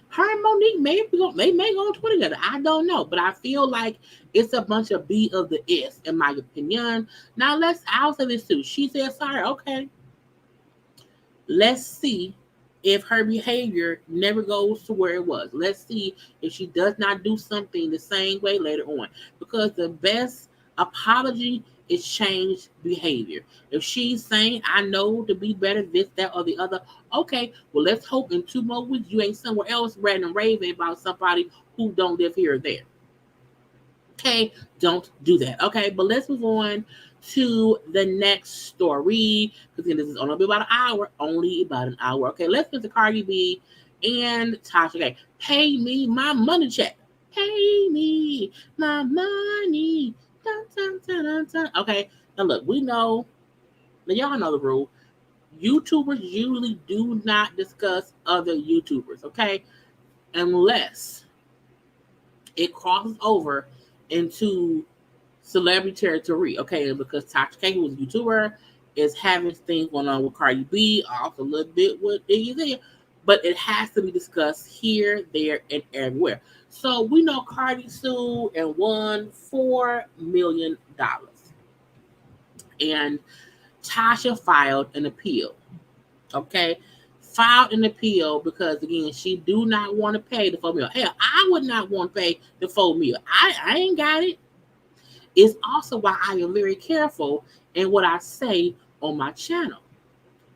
Her and Monique may go on Twitter together. I don't know, but I feel like it's a bunch of B of the S, in my opinion. Now I'll say this too. She said sorry. Okay, let's see if her behavior never goes to where it was. Let's see if she does not do something the same way later on. Because the best apology is changed behavior. If she's saying, I know to be better, this, that, or the other, okay, well, let's hope in 2 more weeks you ain't somewhere else ranting and raving about somebody who don't live here or there. Okay, don't do that. Okay, but let's move on to the next story, because again, this is only about an hour. Okay, let's get to Cardi B and Tasha. Okay, pay me my money check. Pay me my money. Dun, dun, dun, dun, dun. Okay, now look, we know, now y'all know the rule. YouTubers usually do not discuss other YouTubers, okay? Unless it crosses over into celebrity territory, okay? Because Tasha K, who's a YouTuber, is having things going on with Cardi B, also a little bit with Iggy, but it has to be discussed here, there, and everywhere. So we know Cardi sued and won $4 million. And Tasha filed an appeal, okay? Filed an appeal because, again, she do not want to pay the $4 million. Hell, I would not want to pay the $4 million. I ain't got it. It's also why I am very careful in what I say on my channel.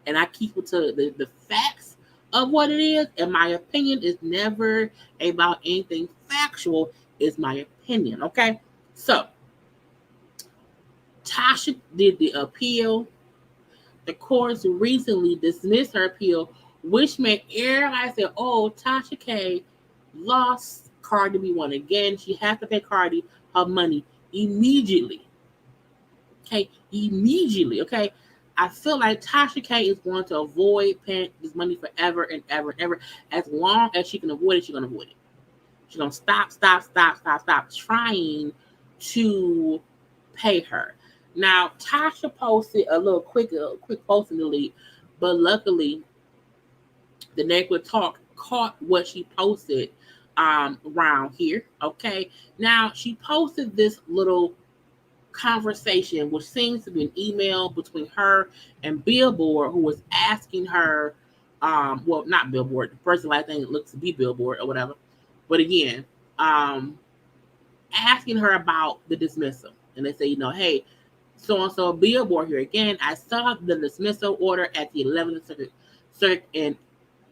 And I keep it to the facts of what it is. And my opinion is never about anything factual. It's my opinion, okay? So, Tasha did the appeal. The courts recently dismissed her appeal, which made everybody say, oh, Tasha K lost. Cardi B won again. She has to pay Cardi her money immediately. Okay, immediately. Okay, I feel like Tasha K is going to avoid paying this money forever and ever and ever. As long as she can avoid it, she's going to avoid it. She's going to stop trying to pay her. Now, Tasha posted a quick post and delete, but luckily, the neighborhood talk caught what she posted around here. Okay, now she posted this little conversation, which seems to be an email between her and Billboard, who was asking her, well, not Billboard, the person last name looks to be Billboard or whatever, but again, asking her about the dismissal, and they say, hey, so and so Billboard here again. I saw the dismissal order at the 11th Circuit in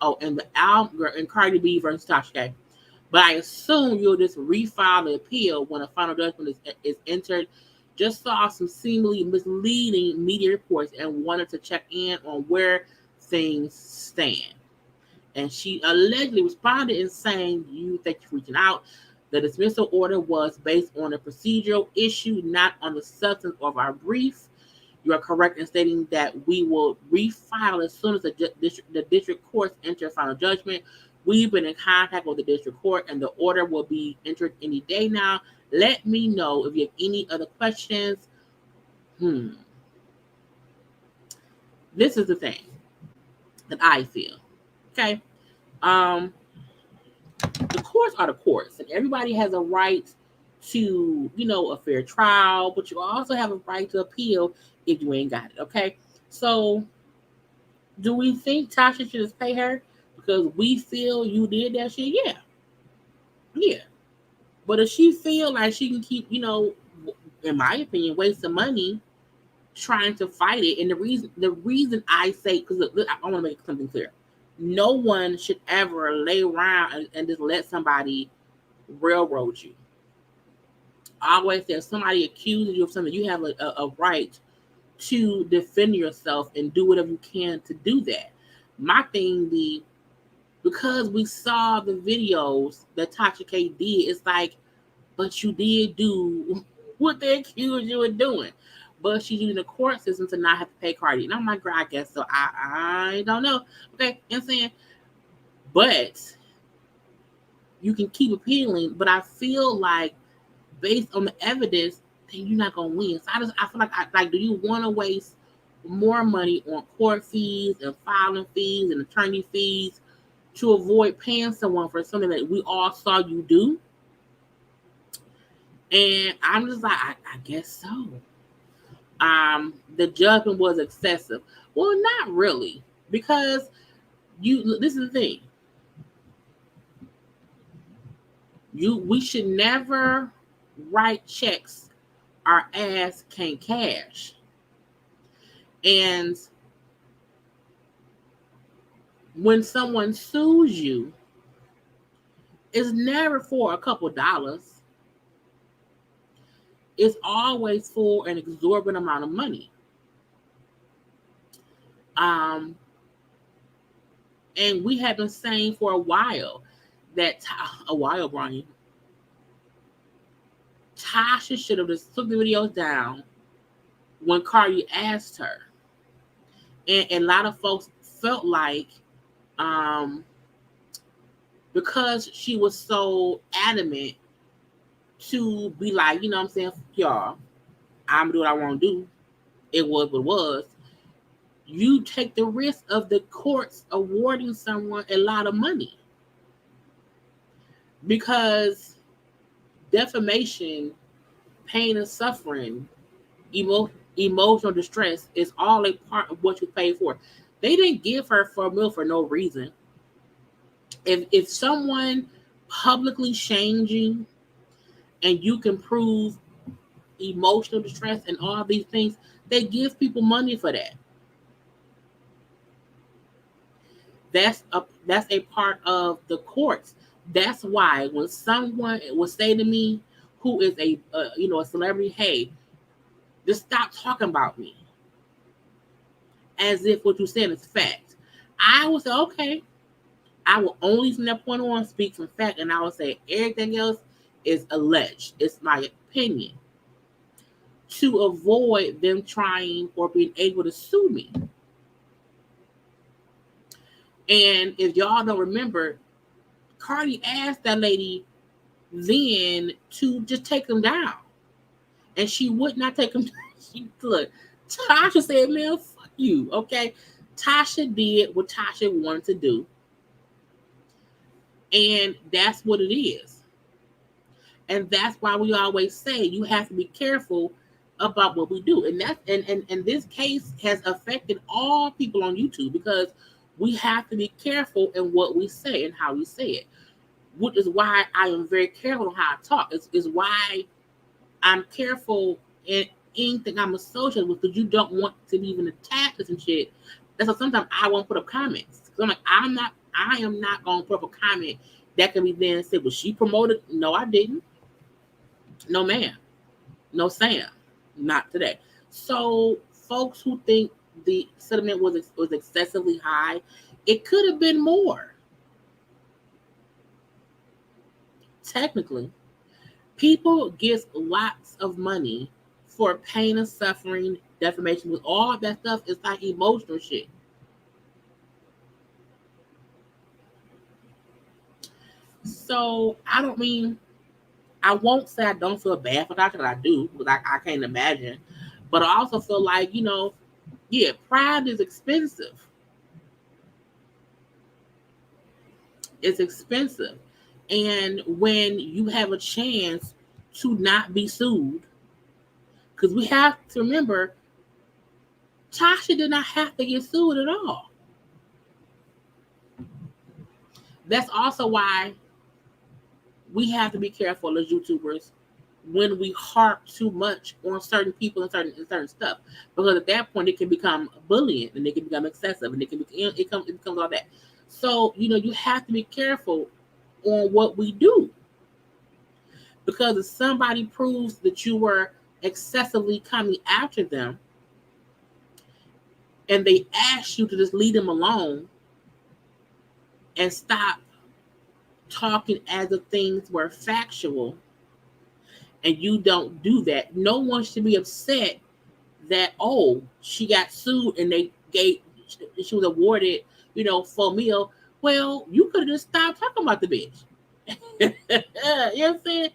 Oh, and the album and Cardi B versus Tasha K. But I assume you'll just refile the appeal when a final judgment is entered. Just saw some seemingly misleading media reports and wanted to check in on where things stand. And she allegedly responded in saying, thank you for reaching out. The dismissal order was based on a procedural issue, not on the substance of our brief. You are correct in stating that we will refile as soon as the district courts enter final judgment. We've been in contact with the district court, and the order will be entered any day now. Let me know if you have any other questions. This is the thing that I feel. Okay. The courts are the courts, and everybody has a right to, a fair trial, but you also have a right to appeal if you ain't got it. Okay. So do we think Tasha should just pay her because we feel you did that shit? Yeah. Yeah. But if she feel like she can keep, in my opinion, wasting money trying to fight it, and the reason I say, because I want to make something clear, no one should ever lay around and just let somebody railroad you. Always, if somebody accuses you of something, you have a right to defend yourself and do whatever you can to do that. My thing because we saw the videos that Tasha K did, it's like, but you did do what they accused you of doing. But she's using the court system to not have to pay Cardi. And I'm like, girl, I guess so. I don't know. Okay, you know what I'm saying? But you can keep appealing. But I feel like based on the evidence, then you're not gonna win. So I feel like do you want to waste more money on court fees and filing fees and attorney fees to avoid paying someone for something that we all saw you do? And I'm just like, I guess so. The judgment was excessive. Well, not really, because this is the thing. We should never write checks our ass can't cash. And when someone sues you, it's never for a couple dollars. It's always for an exorbitant amount of money. And we have been saying for a while that Brian, Tasha should have just took the videos down when Cardi asked her. And a lot of folks felt like because she was so adamant to be like, you know what I'm saying, y'all, I'm gonna do what I want to do. It was what it was. You take the risk of the courts awarding someone a lot of money. Because defamation, pain and suffering, emotional distress is all a part of what you pay for. They didn't give her $4 million for no reason. If someone publicly shames you and you can prove emotional distress and all these things, they give people money for that. That's a part of the courts. That's why when someone will say to me, who is a celebrity, hey, just stop talking about me, as if what you said is fact, I will say, okay, I will only from that point on speak from fact, and I will say everything else is alleged. It's my opinion, to avoid them trying or being able to sue me. And if y'all don't remember, Cardi asked that lady then to just take them down, and she would not take them down. Look, Tasha said, man, fuck you, okay? Tasha did what Tasha wanted to do, and that's what it is. And that's why we always say you have to be careful about what we do. And that's and this case has affected all people on YouTube, because we have to be careful in what we say and how we say it. Which is why I am very careful on how I talk. Is why I'm careful in anything I'm associated with, because you don't want to be even attached to some shit. That's why sometimes I won't put up comments. Because I'm like, I'm not I am not going to put up a comment that can be then said, was she promoted? No, I didn't. No, ma'am. No, Sam. Not today. So, folks who think the settlement was excessively high, it could have been more. Technically, people get lots of money for pain and suffering, defamation, with all that stuff. It's like emotional shit. So I won't say I don't feel bad for Tasha, because I do, because I can't imagine. But I also feel like, yeah, pride is expensive. It's expensive. And when you have a chance to not be sued, because we have to remember, Tasha did not have to get sued at all. That's also why we have to be careful as YouTubers when we harp too much on certain people and certain stuff, because at that point it can become bullying and it can become excessive and it becomes all that. So you have to be careful on what we do, because if somebody proves that you were excessively coming after them and they ask you to just leave them alone and stop talking as if things were factual, and you don't do that, no one should be upset that, oh, she got sued and she was awarded, $4 million. Well, you could have just stopped talking about the bitch. You know what I'm saying?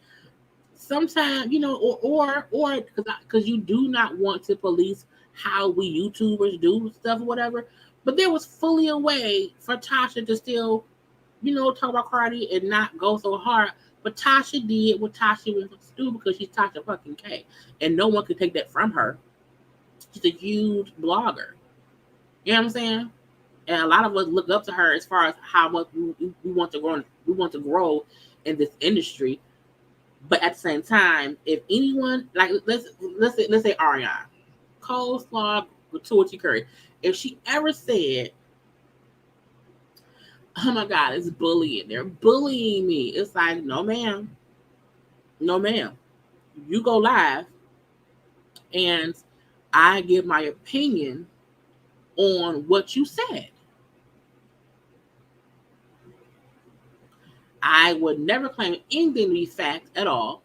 Sometimes, or because you do not want to police how we YouTubers do stuff or whatever. But there was fully a way for Tasha to still, talk about Cardi and not go so hard. But Tasha did what Tasha was supposed to do, because she's Tasha fucking K, and no one could take that from her. She's a huge blogger. You know what I'm saying? And a lot of us look up to her as far as how much we want to grow. We want to grow in this industry. But at the same time, if anyone, like let's say Ariana, coleslaw, gratuity curry, if she ever said, "Oh my God, it's bullying. They're bullying me," it's like, no, ma'am, no, ma'am. You go live, and I give my opinion on what you said. I would never claim anything to be fact at all.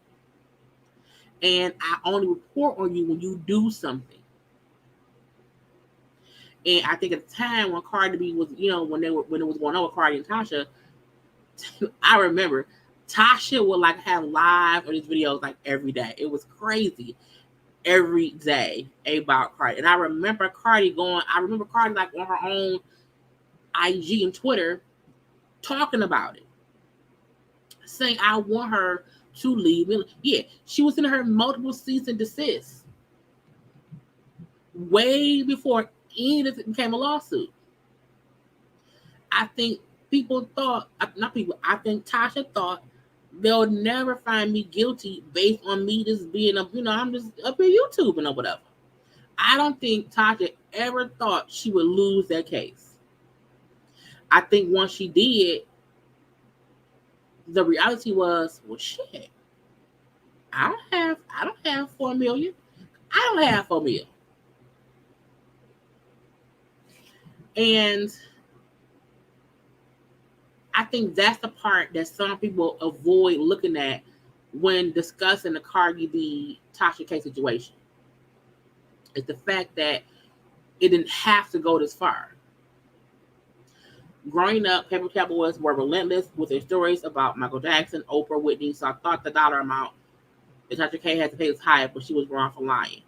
And I only report on you when you do something. And I think at the time when Cardi B was, when it was going on with Cardi and Tasha, I remember Tasha would like have live or these videos like every day. It was crazy. Every day about Cardi. And I remember Cardi like on her own IG and Twitter talking about it, saying I want her to leave. Yeah, she was in her multiple cease and desist way before any of it became a lawsuit. I think I think Tasha thought they'll never find me guilty based on me just being I'm just up here YouTubing or whatever. I don't think Tasha ever thought she would lose that case. I think once she did, the reality was, well, shit, I don't have 4 million. I don't have 4 million. And I think that's the part that some people avoid looking at when discussing the Cardi B Tasha K situation. It's the fact that it didn't have to go this far. Growing up, paper tabloids were relentless with their stories about Michael Jackson, Oprah, Whitney, so I thought the dollar amount that Tasha K had to pay was high, but she was wrong for lying.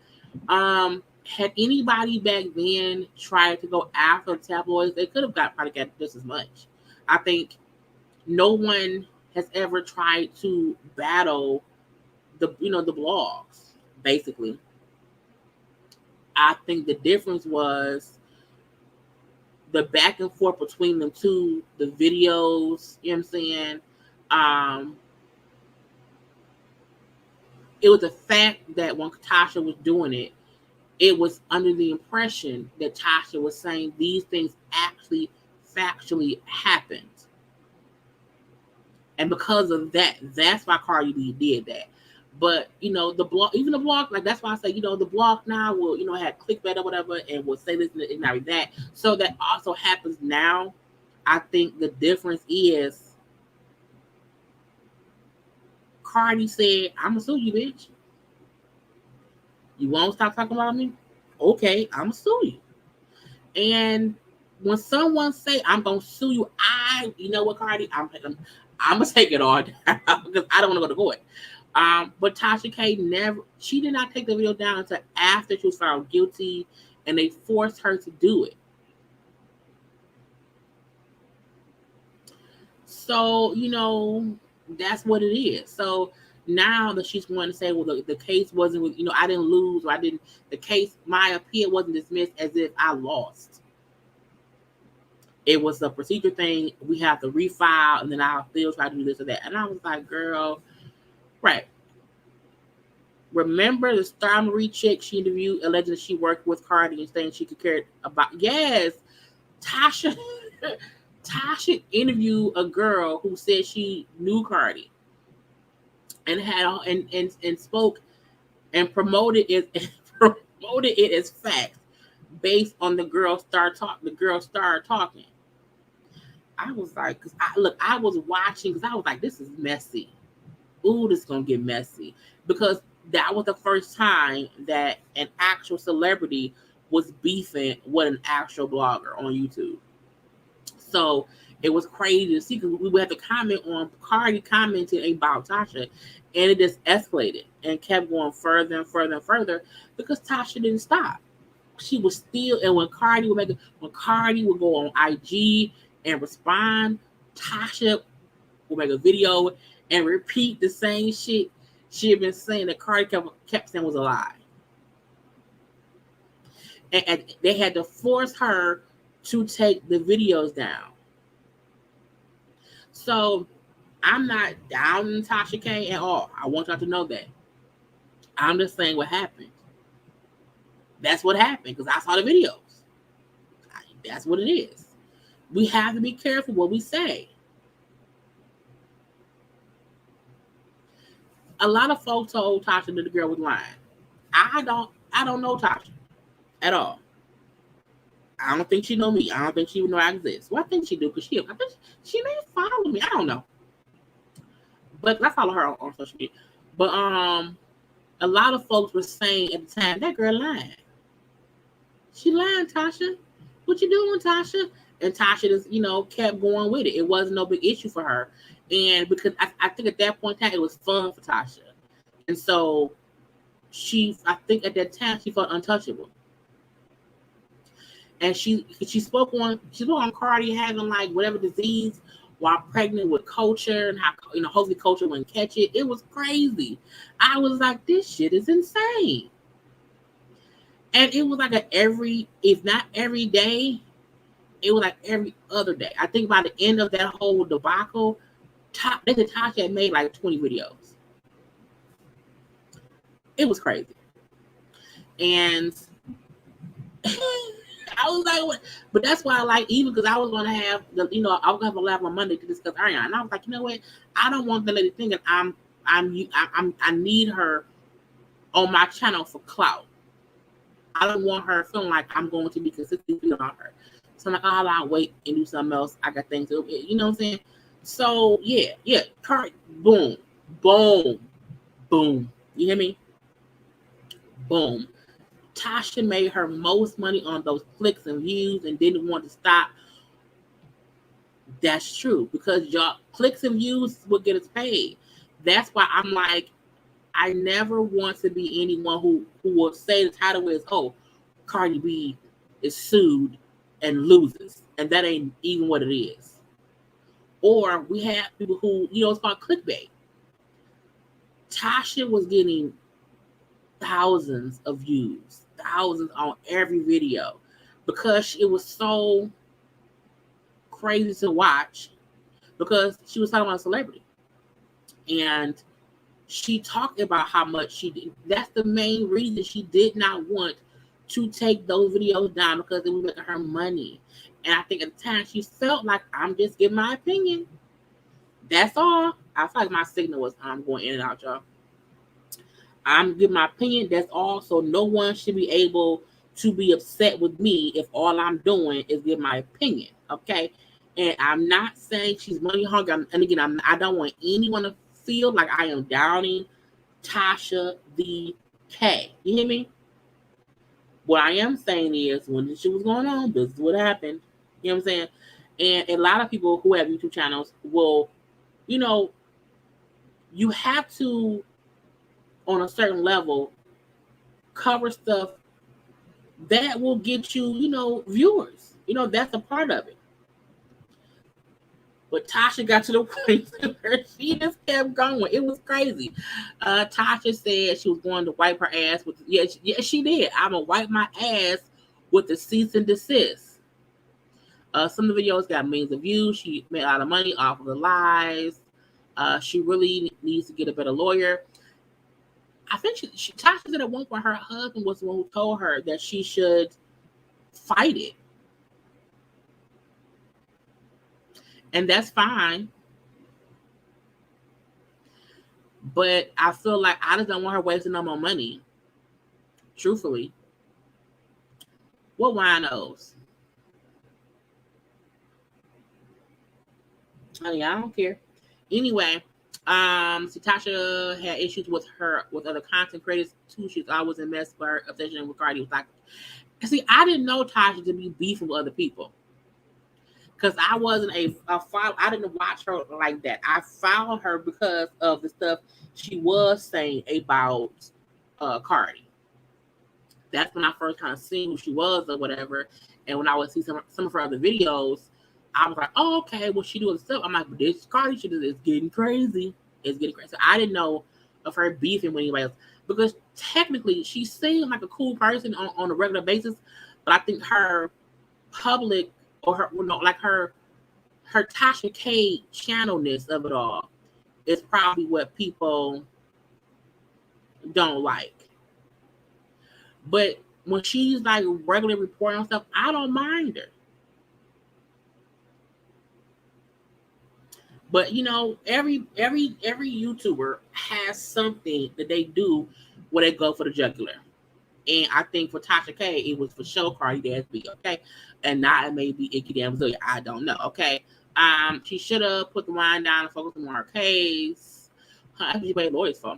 Had anybody back then tried to go after the tabloids, they could have probably got just as much. I think no one has ever tried to battle the blogs, basically. I think the difference was the back and forth between them two, the videos, you know what I'm saying? It was the fact that when Tasha was doing it, it was under the impression that Tasha was saying these things actually factually happened. And because of that, that's why Cardi B did that. But the blog, even the blog, like that's why I say, the blog now will, have clickbait or whatever, and will say this and not that. So that also happens now. I think the difference is Cardi said, "I'm gonna sue you, bitch. You won't stop talking about me? Okay, I'm gonna sue you." And when someone say, "I'm gonna sue you," you know what, Cardi, I'm gonna take it on because I don't want to go to court. But Tasha K she did not take the video down until after she was found guilty, and they forced her to do it. So that's what it is. So now that she's going to say, well, the case wasn't with, I didn't lose, or the case, my appeal wasn't dismissed as if I lost. It was a procedure thing. We have to refile, and then I'll still try to do this or that. And I was like, girl, right. Remember the Star Marie chick she interviewed, allegedly she worked with Cardi and saying she could care about, yes, Tasha interviewed a girl who said she knew Cardi and had and spoke and promoted it as fact based on the girl started talking. I was like, I was watching because I was like, this is messy. Ooh, this is gonna get messy, because that was the first time that an actual celebrity was beefing with an actual blogger on YouTube. So it was crazy to see, because we had to comment on Cardi commenting about Tasha, and it just escalated and kept going further and further and further because Tasha didn't stop. She was still, and when Cardi would go on IG and respond, Tasha would make a video and repeat the same shit she had been saying that Cardi kept saying was a lie. And they had to force her to take the videos down. So I'm not down on Tasha K at all. I want y'all to know that. I'm just saying what happened. That's what happened, because I saw the videos. That's what it is. We have to be careful what we say. A lot of folks told Tasha that the girl was lying. I don't know Tasha at all. I don't think she know me. I don't think she would know I exist. Well, I think she do, because I think she may follow me. I don't know. But I follow her on social media. But a lot of folks were saying at the time, that girl lying. She lying, Tasha. What you doing, Tasha? And Tasha just, kept going with it. It wasn't no big issue for her. And because I think at that point in time, it was fun for Tasha. And so I think at that time, she felt untouchable. And she spoke on Cardi having like whatever disease while pregnant with Culture, and how hopefully Culture wouldn't catch it. It was crazy. I was like, this shit is insane. And it was like if not every day, it was like every other day. I think by the end of that whole debacle, Tasha had made like 20 videos. It was crazy. And I was like, what? But that's why I like, even because I was going to have I was going to have a live on Monday to discuss Ariana. And I was like, you know what? I don't want the lady thinking I need her on my channel for clout. I don't want her feeling like I'm going to be consistently on her. So I'm like, I'll wait and do something else. I got things to do. You know what I'm saying? So yeah. Boom. You hear me? Boom. Tasha made her most money on those clicks and views and didn't want to stop. That's true, because y'all clicks and views will get us paid. That's why I'm like, I never want to be anyone who will say the title is, oh, Cardi B is sued and loses, and that ain't even what it is. Or we have people who, it's called clickbait. Tasha was getting thousands of views, thousands on every video, because it was so crazy to watch, because she was talking about a celebrity. And she talked about how much she did. That's the main reason she did not want to take those videos down because it was making her money. And I think at the time she felt like I'm just giving my opinion. That's all. I feel like my signal was going in and out, y'all. I'm giving my opinion. That's all. So no one should be able to be upset with me if all I'm doing is give my opinion. Okay. And I'm not saying she's money hungry. And again, I don't want anyone to feel like I am downing Tasha the K. You hear me? What I am saying is when this shit was going on, this is what happened. You know what I'm saying? And a lot of people who have YouTube channels will, you have to, on a certain level, cover stuff that will get you, viewers. That's a part of it. But Tasha got to the point where she just kept going. It was crazy. Tasha said she was going to wipe her ass with. Yeah, she did. I'm gonna wipe my ass with the cease and desist. Some of the videos got millions of views. She made a lot of money off of the lies. She really needs to get a better lawyer. I think Tasha said at one point her husband was the one who told her that she should fight it. And that's fine. But I feel like I just don't want her wasting no more money. Truthfully. What winos? Honey, I don't care. Anyway, Tasha had issues with other content creators too. She's always a mess for her obsession with Cardi. Was like, see, I didn't know Tasha to be beefing with other people. Because I wasn't I didn't watch her like that. I followed her because of the stuff she was saying about Cardi. That's when I first kind of seen who she was or whatever. And when I would see some of her other videos, I was like, oh, okay, well, she doing stuff. I'm like, but this Cardi shit is getting crazy. It's getting crazy. So I didn't know of her beefing with anybody else. Because technically, she seemed like a cool person on a regular basis. But I think her public or her Tasha K channelness of it all is probably what people don't like. But when she's like regularly reporting on stuff, I don't mind her. But every YouTuber has something that they do where they go for the jugular. And I think for Tasha K, it was for show Cardi Dad's be okay, and not it may be Icky Damn. I don't know. Okay, she should have put the wine down and focused on her case. That's what she paid lawyers for.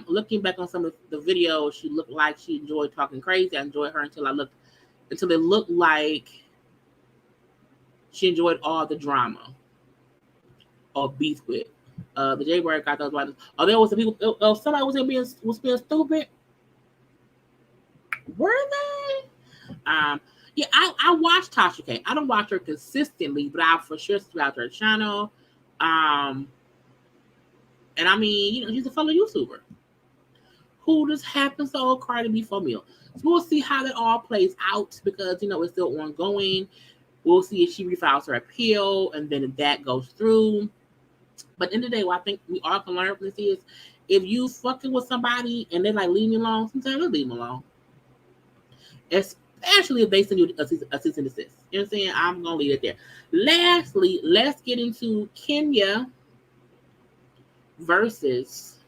Looking back on some of the videos, she looked like she enjoyed talking crazy. I enjoyed her until it looked like she enjoyed all the drama or beef with. The JayBirds got those ones. Oh, there was some people. Somebody was being stupid. Were they? Yeah, I watch Tasha K. I don't watch her consistently, but I for sure subscribe to her channel. And I mean, she's a fellow YouTuber who just happens to old Cardi B for meal. So we'll see how that all plays out because it's still ongoing. We'll see if she refiles her appeal and then if that goes through. But at the end of the day, what I think we all can learn from this is if you fucking with somebody and they're like, leave me alone, sometimes they'll leave me alone. Especially if they send you a cease and desist. You know what I'm saying? I'm going to leave it there. Lastly, let's get into Kenya versus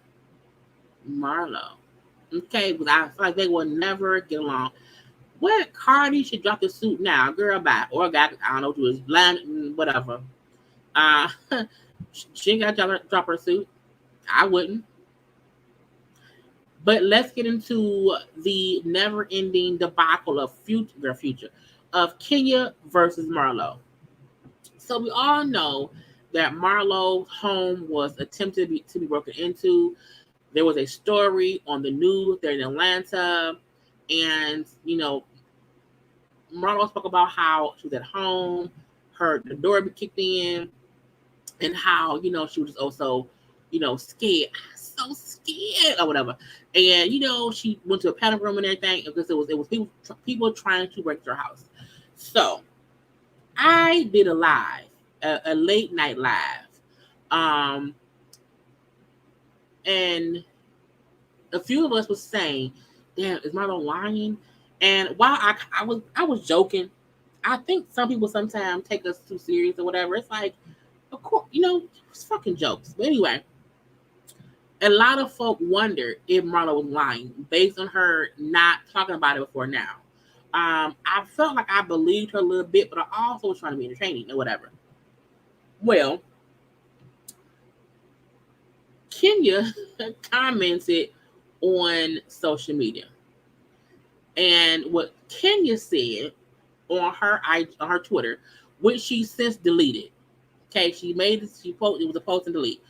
Marlo. Okay, because I feel like they will never get along. What Cardi should drop the suit now, girl, bye. Or guy, I don't know who is blind, whatever. She ain't got to drop her suit. I wouldn't. But let's get into the never-ending debacle of future of Kenya versus Marlo. So we all know that Marlo's home was attempted to be broken into. There was a story on the news there in Atlanta, and Marlo spoke about how she was at home, the door be kicked in, and how she was just also scared. So scared or whatever, and she went to a panic room and everything because it was people trying to break her house. So I did a live, a late night live, and a few of us was saying, "Damn, is Marlo lying?" And while I was joking, I think some people sometimes take us too serious or whatever. It's like, of course, it's fucking jokes. But anyway, a lot of folk wondered if Marlo was lying based on her not talking about it before now. I felt like I believed her a little bit, but I also was trying to be entertaining or whatever. Well, Kenya commented on social media, and what Kenya said on her Twitter, which she since deleted. Okay, she posted, it was a post and delete.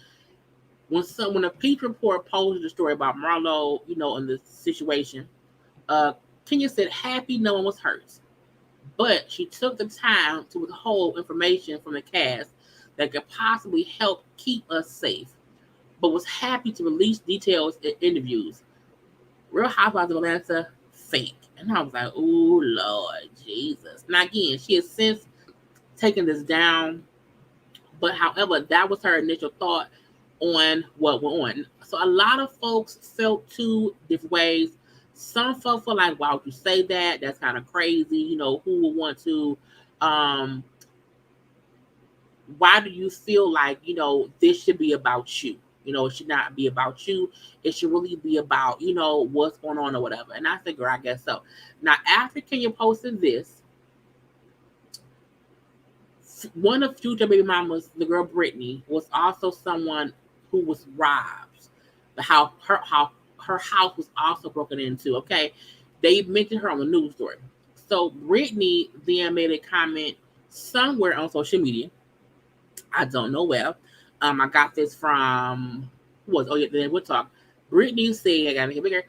When a Peach Report posted a story about Marlo, in the situation, uh, Kenya said happy no one was hurt, but she took the time to withhold information from the cast that could possibly help keep us safe, but was happy to release details in interviews. Real Housewives of Atlanta, fake. And I was like, oh, Lord Jesus. Now, again, she has since taken this down, but however, that was her initial thought on what went on. So a lot of folks felt two different ways. Some folks feel like, why would you say that? That's kind of crazy. Who would want to um why do you feel like, this should be about you? It should not be about you. It should really be about, what's going on or whatever. And I figure, I guess so. Now, after Kenya posted this, one of future baby mamas, the girl Brittany, was also someone who was robbed. Her house was also broken into. Okay, they mentioned her on the news story. So Brittany then made a comment somewhere on social media. I don't know where. I got this from who was? Oh yeah, then we'll talk. Brittany said, I gotta make it bigger.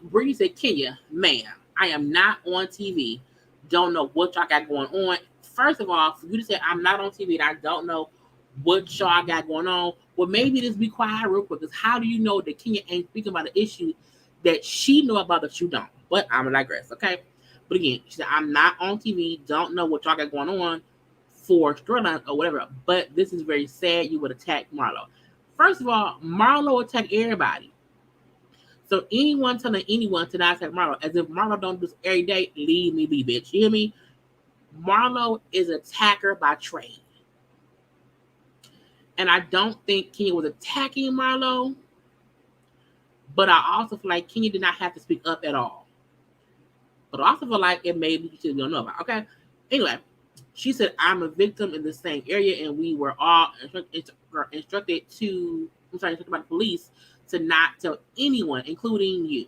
Brittany said, Kenya, ma'am, I am not on TV. Don't know what y'all got going on. First of all, for you to say I'm not on TV and I don't know what y'all got going on, well, maybe just be quiet real quick. Because how do you know that Kenya ain't speaking about an issue that she know about that you don't? But I'm gonna digress, okay? But again, she said, I'm not on TV, don't know what y'all got going on for storyline or whatever. But this is very sad. You would attack Marlo. First of all, Marlo attacked everybody. So anyone telling anyone to not attack Marlo, as if Marlo don't do this every day, leave me be, bitch. You hear me? Marlo is an attacker by trade. And I don't think Kenya was attacking Marlo, but I also feel like Kenya did not have to speak up at all. But I also feel like it may be we don't know about. Okay. Anyway, she said, I'm a victim in the same area, and we were all instructed by the police to not tell anyone, including you,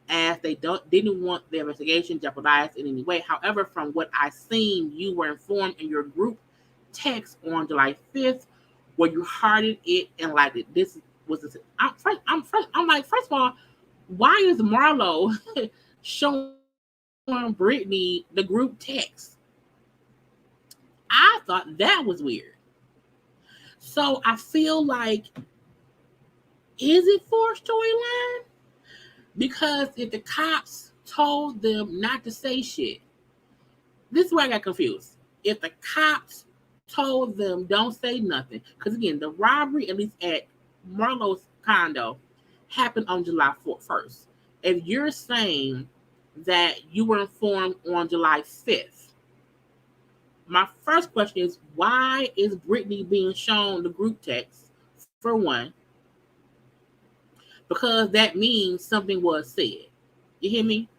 as they didn't want the investigation jeopardized in any way. However, from what I seen, you were informed in your group text on July 5th, where you hearted it and liked it. This was the I'm like, first of all, why is Marlo showing Brittany the group text? I thought that was weird. So I feel like, is it for storyline? Because if the cops told them not to say shit, this is where I got confused. If the cops told them don't say nothing, because again, the robbery, at least at Marlo's condo, happened on July 1st. If you're saying that you were informed on July 5th, my first question is, why is Brittany being shown the group text, for one? Because that means something was said. You hear me?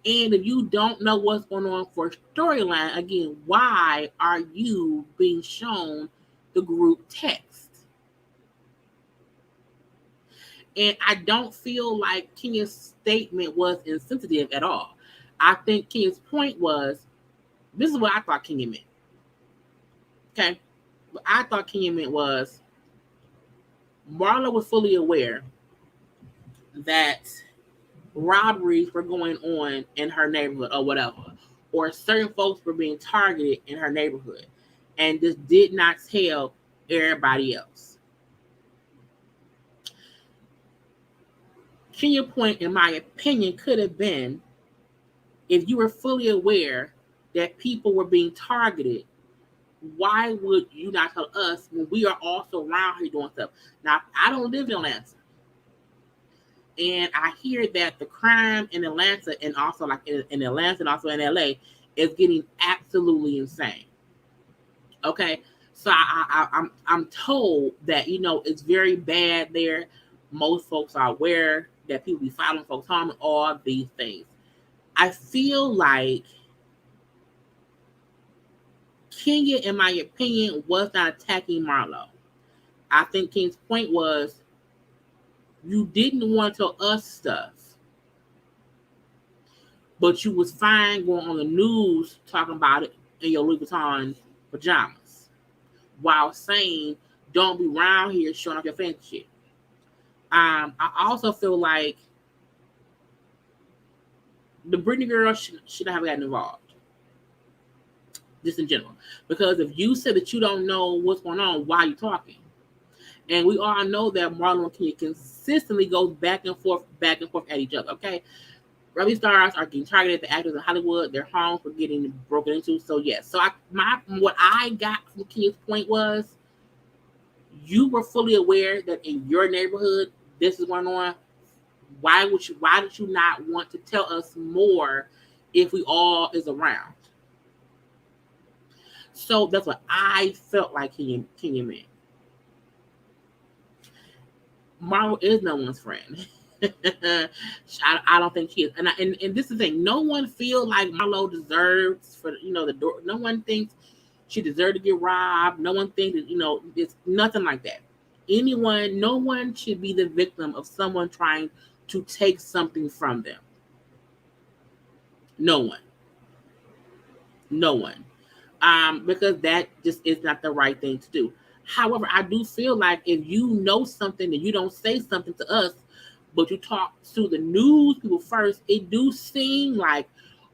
And if you don't know what's going on for storyline, again, why are you being shown the group text? And I don't feel like Kenya's statement was insensitive at all. I think Kenya's point was, this is what I thought Kenya meant. Okay? What I thought Kenya meant was, Marlo was fully aware that robberies were going on in her neighborhood or whatever, or certain folks were being targeted in her neighborhood, and just did not tell everybody else. Kenya point, in my opinion, could have been, if you were fully aware that people were being targeted, why would you not tell us when we are also around here doing stuff? Now, I don't live in Atlanta. And I hear that the crime in Atlanta and also like in Atlanta and also in LA is getting absolutely insane. Okay, so I'm told that it's very bad there. Most folks are aware that people be following folks home and all these things. I feel like Kenya, in my opinion, was not attacking Marlo. I think King's point was you didn't want to tell us stuff, but you was fine going on the news talking about it in your Louis Vuitton pajamas while saying don't be around here showing off your fancy shit. I also feel like the Britney girl should have gotten involved, just in general. Because if you said that you don't know what's going on, why are you talking? And we all know that Marlo and Kenya consistently goes back and forth at each other. Okay, Rugby stars are getting targeted. The actors in Hollywood, their homes were getting broken into. So yes, so what I got from Kenya's point was, you were fully aware that in your neighborhood this is going on. Why did you not want to tell us more if we all is around? So that's what I felt like Kenya meant. Marlo is no one's friend. I don't think she is. And this is the thing. No one feels like Marlo deserves for the door. No one thinks she deserved to get robbed. No one thinks that it's nothing like that. No one should be the victim of someone trying to take something from them. No one. No one. Because that just is not the right thing to do. However, I do feel like if you know something and you don't say something to us, but you talk to the news people first, it do seem like,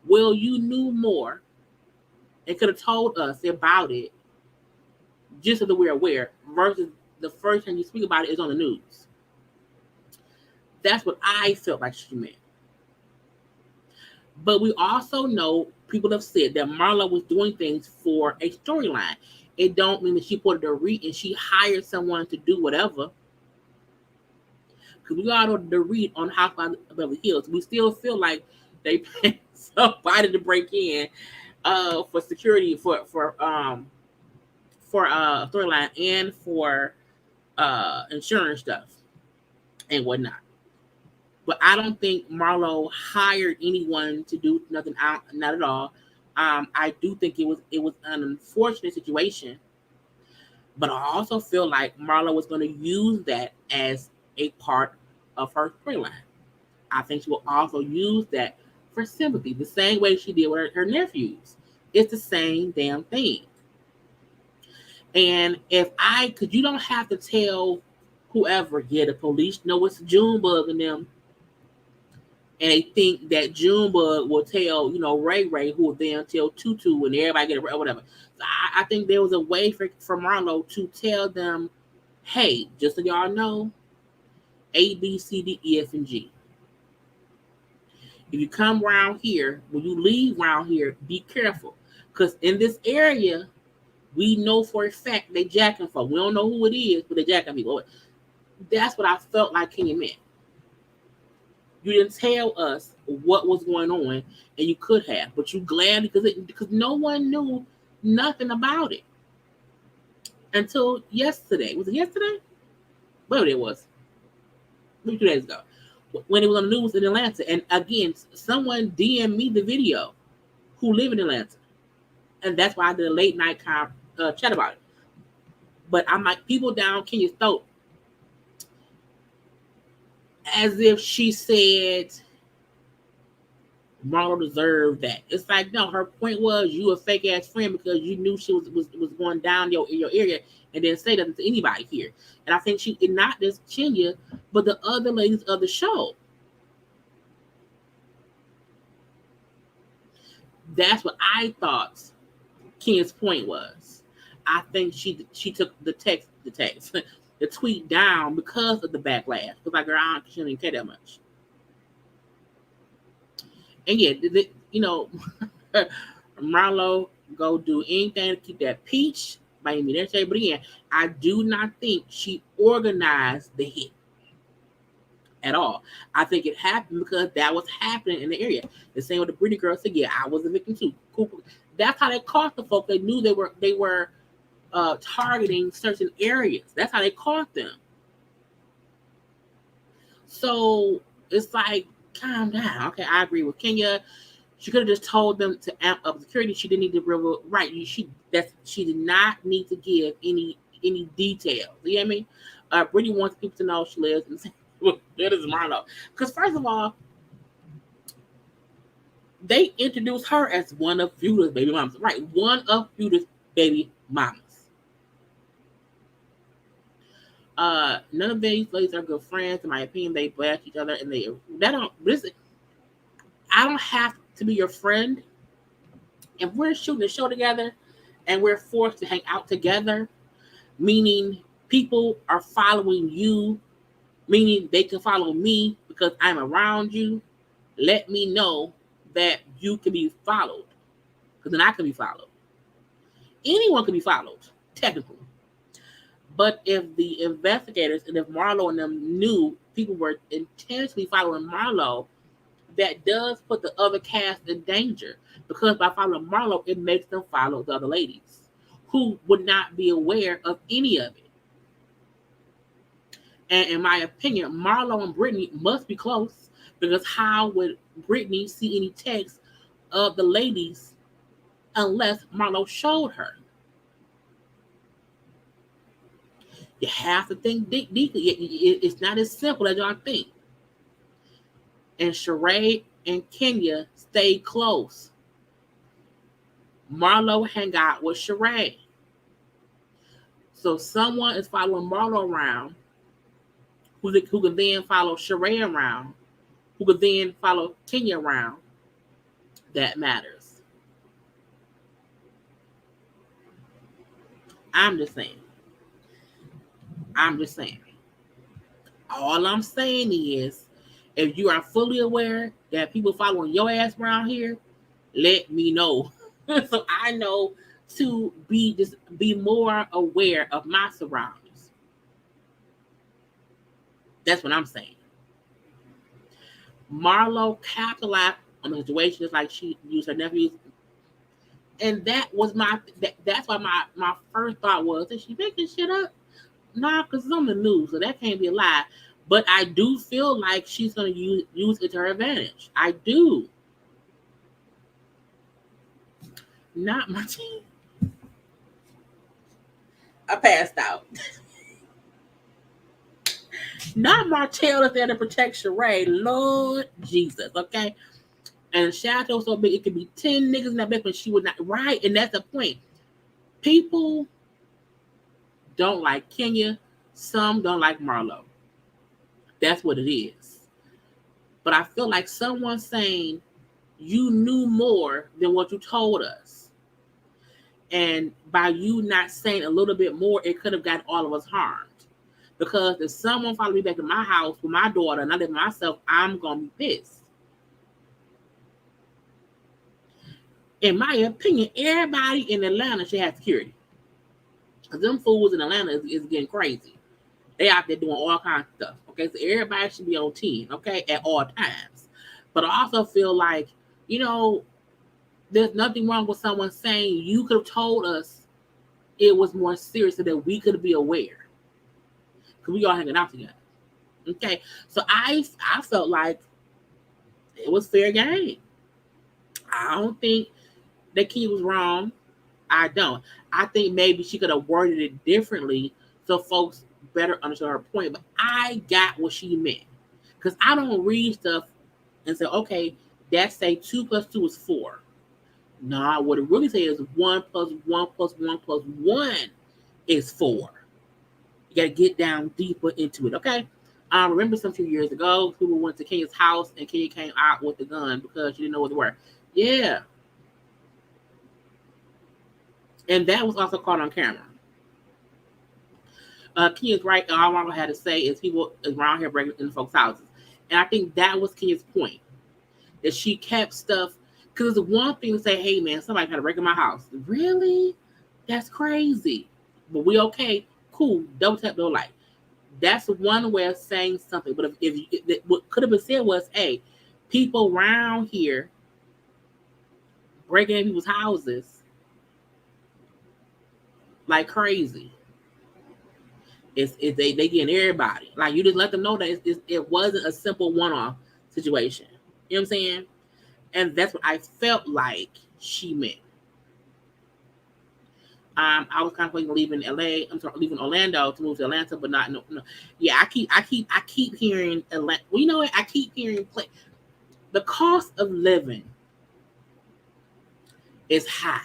well, you knew more and could have told us about it just so that we're aware, versus the first time you speak about it is on the news. That's what I felt like she meant. But we also know people have said that Marlo was doing things for a storyline. It don't mean that she put it a read and she hired someone to do whatever. Because we all know the read on Housewives of Beverly Hills, we still feel like they paid somebody to break in for security for storyline and for insurance stuff and whatnot. But I don't think Marlo hired anyone to do nothing out, not at all. I do think it was an unfortunate situation, but I also feel like Marlo was going to use that as a part of her storyline. I think she will also use that for sympathy, the same way she did with her nephews. It's the same damn thing. And because you don't have to tell whoever, yeah, the police know it's Junebug in them, and they think that Junebug will tell, Ray, who will then tell Tutu and everybody get it or whatever. So I think there was a way for Marlo to tell them, hey, just so y'all know, A, B, C, D, E, F, and G. If you come around here, when you leave around here, be careful. Because in this area, we know for a fact they jacking folk. We don't know who it is, but they jacking people. That's what I felt like Kenya meant. You didn't tell us what was going on, and you could have, but you glad because no one knew nothing about it until yesterday. Was it yesterday? Whatever it was, maybe 2 days ago, when it was on the news in Atlanta. And again, someone DM'd me the video who live in Atlanta, and that's why I did a late night chat about it. But I'm like, people down Kenya's throat, as if she said Marlo deserved that. It's like, no, her point was you a fake ass friend because you knew she was going down your area and didn't say nothing to anybody here. And I think she, and not just Kenya, but the other ladies of the show. That's what I thought Kenya's point was. I think she took the tweet down because of the backlash. Because like, girl, she didn't care that much. And yeah, Marlo go do anything to keep that peach by any means. But again, I do not think she organized the hit at all. I think it happened because that was happening in the area. The same with the Brittany girl said, yeah, I was a victim too. Cool. That's how they caught the folk. They knew they were targeting certain areas. That's how they caught them. So it's like, calm down. Okay, I agree with Kenya. She could have just told them to amp up security. She didn't need to reveal, right. She did not need to give any details. You hear me? Brittany wants people to know she lives in that is Marlo. Because first of all, they introduced her as one of Feuda's baby mamas. Right, one of Feuda's baby mamas. None of these ladies are good friends. In my opinion, they blast each other, and I don't have to be your friend. If we're shooting a show together, and we're forced to hang out together, meaning people are following you, meaning they can follow me because I'm around you. Let me know that you can be followed, because then I can be followed. Anyone can be followed, technically. But if the investigators and if Marlo and them knew people were intentionally following Marlo, that does put the other cast in danger, because by following Marlo, it makes them follow the other ladies who would not be aware of any of it. And in my opinion, Marlo and Brittany must be close, because how would Brittany see any text of the ladies unless Marlo showed her? You have to think deeply. It's not as simple as y'all think. And Sheree and Kenya stay close. Marlo hang out with Sheree. So someone is following Marlo around, who can then follow Sheree around, who could then follow Kenya around. That matters. I'm just saying. All I'm saying is, if you are fully aware that people following your ass around here, let me know. So I know to be more aware of my surroundings. That's what I'm saying. Marlo capitalized on the situation just like she used her nephews. And that's why my first thought was, is she making shit up? Nah, because it's on the news, so that can't be a lie. But I do feel like she's going to use it to her advantage. I do. Not my team. I passed out. Not Martell is there to protect Sheree. Lord Jesus, okay? And Shadow so big, it could be 10 niggas in that bitch, but she would not. Right, and that's the point. People don't like Kenya. Some don't like Marlo. That's what it is. But I feel like someone saying you knew more than what you told us. And by you not saying a little bit more, it could have got all of us harmed. Because if someone followed me back to my house with my daughter and I live myself, I'm going to be pissed. In my opinion, everybody in Atlanta should have security. Because them fools in Atlanta is getting crazy. They out there doing all kinds of stuff. Okay, so everybody should be on 10, okay, at all times. But I also feel like, there's nothing wrong with someone saying you could have told us it was more serious so that we could be aware. Because we all hanging out together. Okay, so I felt like it was fair game. I don't think that Key was wrong. I don't. I think maybe she could have worded it differently so folks better understand her point. But I got what she meant. Because I don't read stuff and say, okay, that say 2 + 2 is 4. No, what it really says is 1 + 1 + 1 + 1 is 4. You got to get down deeper into it, okay? I remember some few years ago, people went to Kenya's house and Kenya came out with the gun because she didn't know what they were. Yeah. And that was also caught on camera. Kenya's right. All I had to say is people around here breaking into folks' houses. And I think that was Kenya's point. That she kept stuff. Because it's one thing to say, hey, man, somebody tried to break in my house. Really? That's crazy. But we okay. Cool. Double tap, double like. That's one way of saying something. But what could have been said was, hey, people around here breaking in people's houses like crazy. They getting everybody. Like, you just let them know that it wasn't a simple one-off situation. You know what I'm saying? And that's what I felt like she meant. I was contemplating leaving LA. I'm sorry, leaving Orlando to move to Atlanta, but not no. Yeah, I keep hearing Atlanta. Well, you know what? I keep hearing the cost of living is high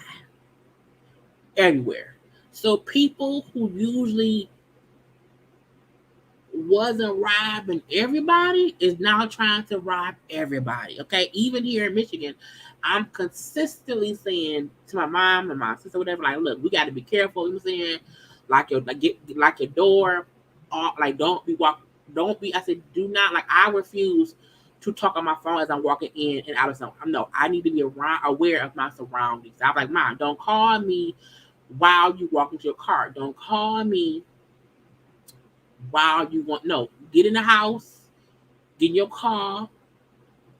everywhere. So people who usually wasn't robbing everybody is now trying to rob everybody. Okay, even here in Michigan, I'm consistently saying to my mom and my sister, whatever, like, look, we got to be careful. You know what I'm saying? Like your door, like don't be. I said, do not, like, I refuse to talk on my phone as I'm walking in and out of something. No, I need to be aware of my surroundings. I'm like, Mom, don't call me while you walk into your car. Don't call me while you want. No, get in the house, get in your car.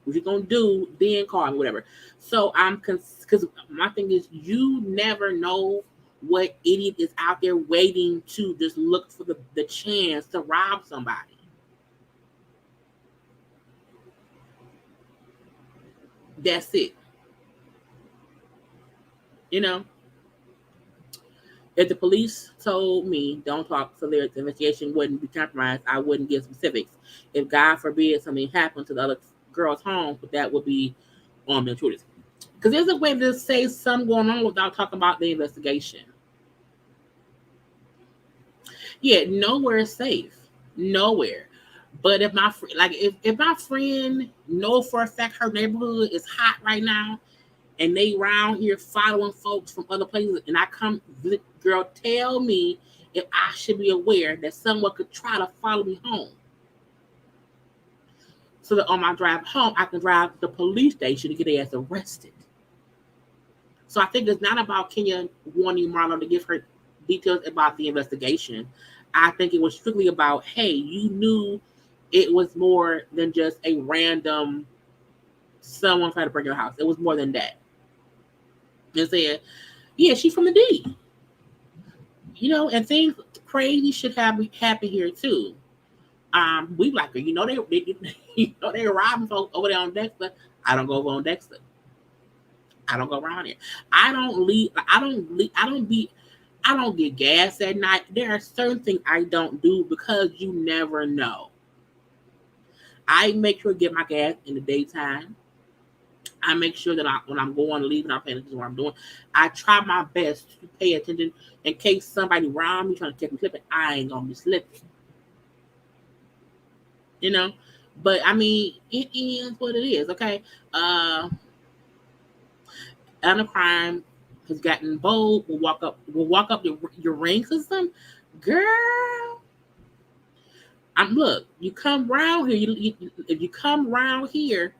What you gonna do? Then call me, whatever. So I'm because my thing is, you never know what idiot is out there waiting to just look for the chance to rob somebody. That's it. You know, if the police told me don't talk so their investigation wouldn't be compromised, I wouldn't give specifics. If God forbid something happened to the other girl's home, that would be on the intruders. Because there's a way to say something going on without talking about the investigation. Yeah, nowhere is safe. Nowhere. But if my if my friend know for a fact her neighborhood is hot right now, and they around here following folks from other places, and I come, girl, tell me if I should be aware that someone could try to follow me home, so that on my drive home I can drive to the police station to get their ass arrested. So I think it's not about Kenya wanting Marlo to give her details about the investigation. I think it was strictly about, hey, you knew it was more than just a random someone trying to break your house. It was more than that. They said, yeah, she's from the D. You know, and things crazy should happen here too. We like her. You know they're robbing folks over there on Dexter. I don't go over on Dexter. I don't go around here. I don't leave. I don't leave. I don't be. I don't get gas at night. There are certain things I don't do because you never know. I make sure to get my gas in the daytime. I make sure that when I'm going, leaving, I'm paying attention to what I'm doing. I try my best to pay attention in case somebody around me trying to catch me slipping. I ain't gonna be slipping, you know. But I mean, it is what it is. Okay. Another crime has gotten bold. Will walk up your ring system, girl. Look. You come round here. If you come round here,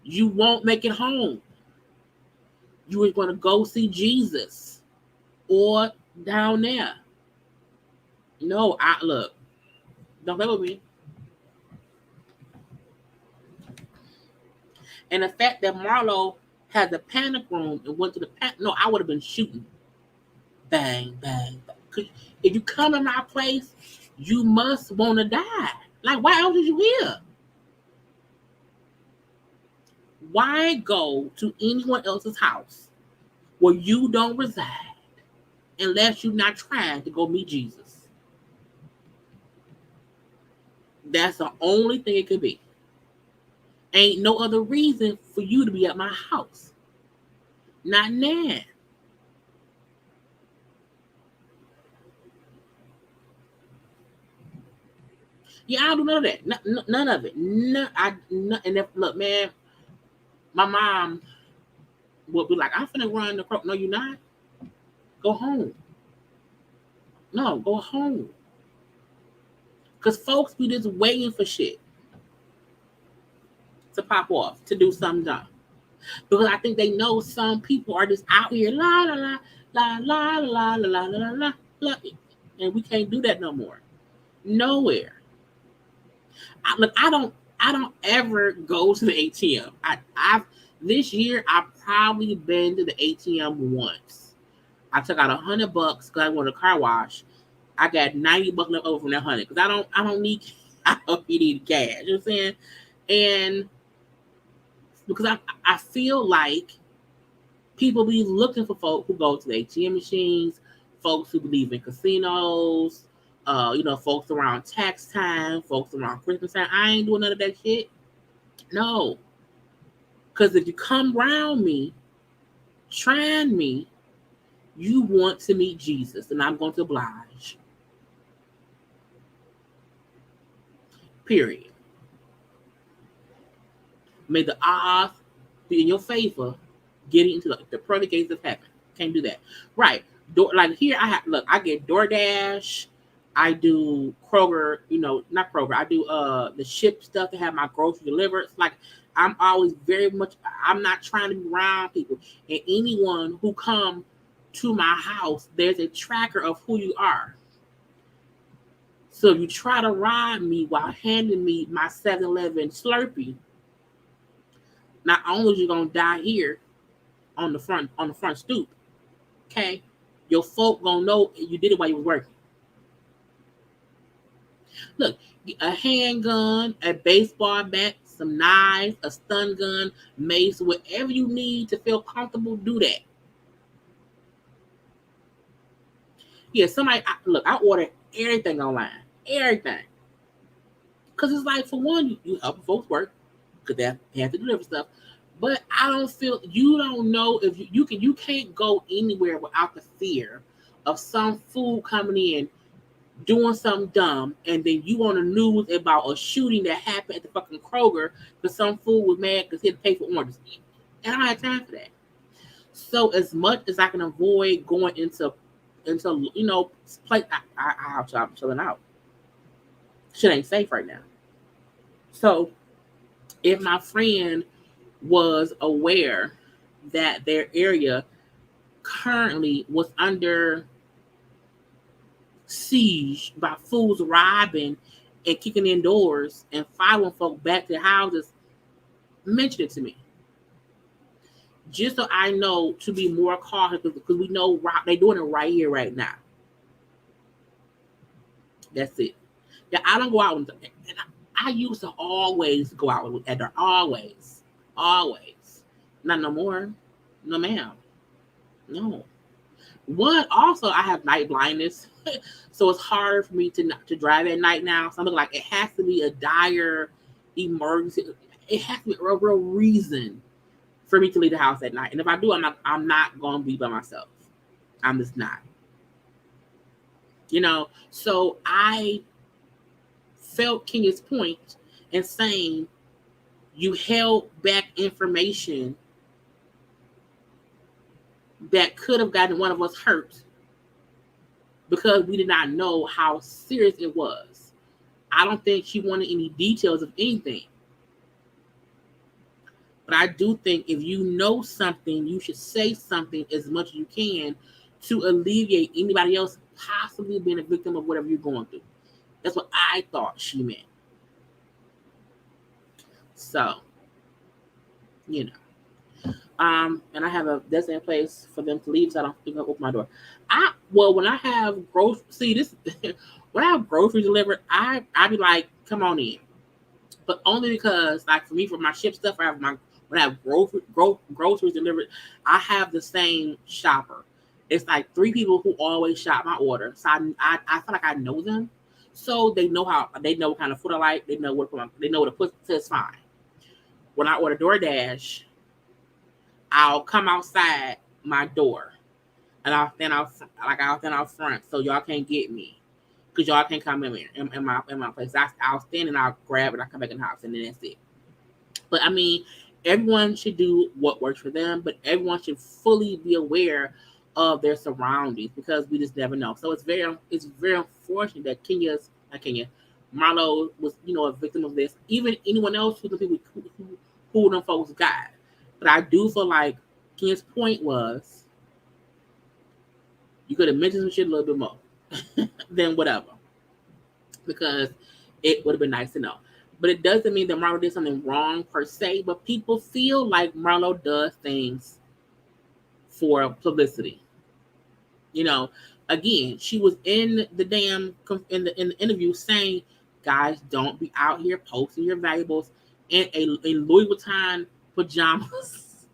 you won't make it home. You were going to go see Jesus or down there. No, I look. Don't play with me. And the fact that Marlo had the panic room and went to the panic, no, I would have been shooting. Bang, bang, bang. 'Cause if you come in my place, you must want to die. Like, why else did you here? Why go to anyone else's house where you don't reside unless you're not trying to go meet Jesus? That's the only thing it could be. Ain't no other reason for you to be at my house. Not now. Yeah, I don't do none of that. None of it. And if, look, man, my mom would be like, I'm finna run the croak. No, you're not. Go home. No, go home. Because folks be just waiting for shit to pop off, to do something dumb. Because I think they know some people are just out here, la, la, la, la, la, la, la, la, la, la, la. and we can't do that no more. Nowhere. I don't ever go to the ATM. I've this year I've probably been to the ATM once. I took out $100 because I wanted a car wash. I got $90 left over from that 100 because I don't need I don't need cash. You know what I'm saying? And because I feel like people be looking for folk who go to the ATM machines, folks who believe in casinos, folks around tax time, folks around Christmas time. I ain't doing none of that shit. No. Because if you come around me, trying me, you want to meet Jesus, and I'm going to oblige. Period. May the odds be in your favor getting into the pearly gates of heaven. Can't do that. Right. Like here, I get DoorDash. I do Kroger, not Kroger. I do the ship stuff to have my groceries delivered. It's like I'm always very much. I'm not trying to be around people, and anyone who come to my house, there's a tracker of who you are. So if you try to rob me while handing me my 7-Eleven Slurpee, not only are you gonna die here on the front stoop, okay, your folk gonna know you did it while you was working. Look, a handgun, a baseball bat, some knives, a stun gun, mace, whatever you need to feel comfortable, do that. Yeah, I order everything online. Everything. Because it's like, for one, you help folks work because they have to deliver stuff. But I don't feel, you don't know if you can't go anywhere without the fear of some fool coming in doing something dumb, and then you on the news about a shooting that happened at the fucking Kroger because some fool was mad because he had to pay for oranges. And I don't have time for that. So as much as I can avoid going into place, I'm chilling out. Shit ain't safe right now. So if my friend was aware that their area currently was under siege by fools robbing and kicking in doors and following folk back to their houses, mention it to me. Just so I know to be more cautious, because we know they're doing it right here, right now. That's it. Yeah, I don't go out and I used to always go out with Edgar. Always. Not no more. No, ma'am. No. One, also, I have night blindness, so it's harder for me to drive at night now. Something like it has to be a dire emergency. It has to be a real reason for me to leave the house at night. And if I do, I'm not going to be by myself. I'm just not. So I felt Kenya's point in saying you held back information that could have gotten one of us hurt because we did not know how serious it was. I don't think she wanted any details of anything. But I do think if you know something, you should say something as much as you can to alleviate anybody else possibly being a victim of whatever you're going through. That's what I thought she meant. So, and I have a designated place for them to leave, so I don't think I'll open my door. When I have when I have groceries delivered, I be like, come on in. But only because, like, for me, for my ship stuff, when I have groceries delivered, I have the same shopper. It's like 3 people who always shop my order. So I feel like I know them. So they know what kind of food I like. They know what to put, so it's fine. When I order DoorDash, I'll come outside my door and I'll stand out front so y'all can't get me. Because y'all can't come in my place. I'll stand and I'll grab it, I'll come back in the house, and then that's it. But I mean, everyone should do what works for them, but everyone should fully be aware of their surroundings because we just never know. So it's very unfortunate that Marlo was, a victim of this. Even anyone else who them folks got. But I do feel like Kenya's point was you could have mentioned some shit a little bit more. then whatever. Because it would have been nice to know. But it doesn't mean that Marlo did something wrong per se, but people feel like Marlo does things for publicity. You know, again, she was in the in the interview saying, guys, don't be out here posting your valuables in Louis Vuitton pajamas.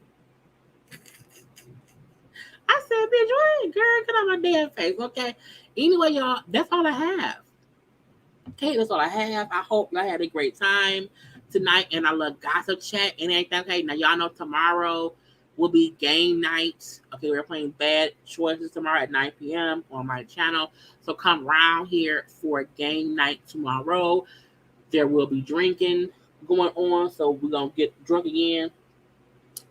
I said, bitch, what? Girl, get on my damn face, okay? Anyway, y'all, that's all I have. Okay, that's all I have. I hope y'all had a great time tonight, and I love gossip chat and everything. Okay, now y'all know tomorrow will be game night. Okay, we're playing Bad Choices tomorrow at 9 p.m. on my channel. So come round here for game night tomorrow. There will be drinking going on, so we're gonna get drunk again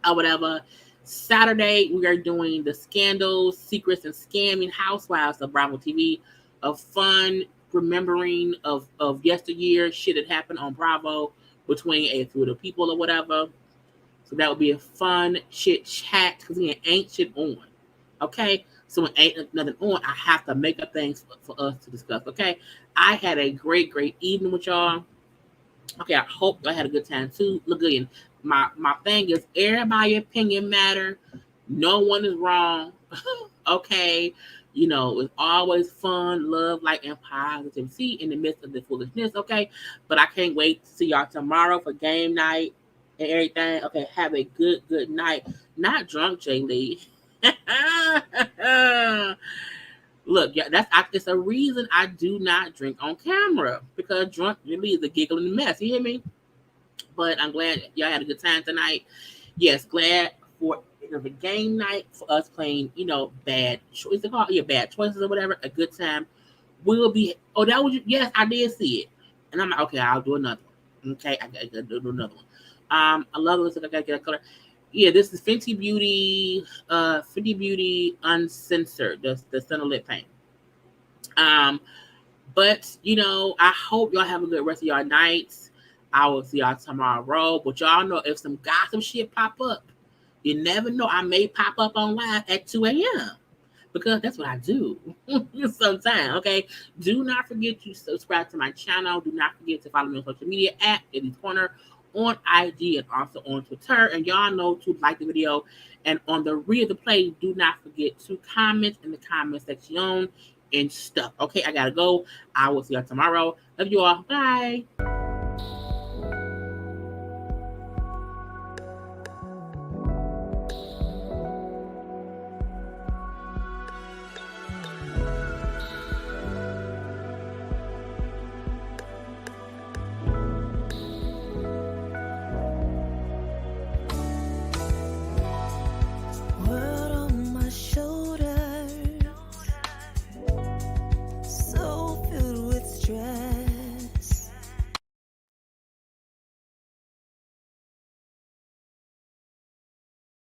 or whatever. Saturday, we are doing the Scandals, Secrets, and Scamming Housewives of Bravo TV. A fun remembering of yesteryear, shit that happened on Bravo between a few of the people or whatever. So that would be a fun chit chat because again, ain't shit on. Okay? So when ain't nothing on, I have to make up things for us to discuss. Okay? I had a great evening with y'all. Okay, I hope y'all had a good time too. Look good. My thing is everybody opinion matter. No one is wrong. Okay. You know, it's always fun, love, light, and positivity in the midst of the foolishness. Okay. But I can't wait to see y'all tomorrow for game night and everything. Okay, have a good night. Not drunk, Jaylee. Look, yeah, it's a reason I do not drink on camera because drunk really is a giggle and a mess. You hear me? But I'm glad y'all had a good time tonight. Yes, glad for the game night for us playing, bad choices. Yeah, bad choices or whatever. A good time. Will be. Oh, that was yes, I did see it, and I'm like, okay, I'll do another one. Okay, I gotta do another one. I love this. I gotta get a color. Yeah, this is Fenty Beauty Uncensored, the Center Lip Paint. Um, but I hope y'all have a good rest of y'all nights. I will see y'all tomorrow. But y'all know if some gossip shit pop up, you never know. I may pop up on live at 2 a.m. because that's what I do sometimes. Okay. Do not forget to subscribe to my channel. Do not forget to follow me on social media at JayLeesCorner on IG and also on Twitter. And y'all know to like the video. And on the read the play, do not forget to comment in the comment section and stuff. Okay, I gotta go. I will see y'all tomorrow. Love you all. Bye.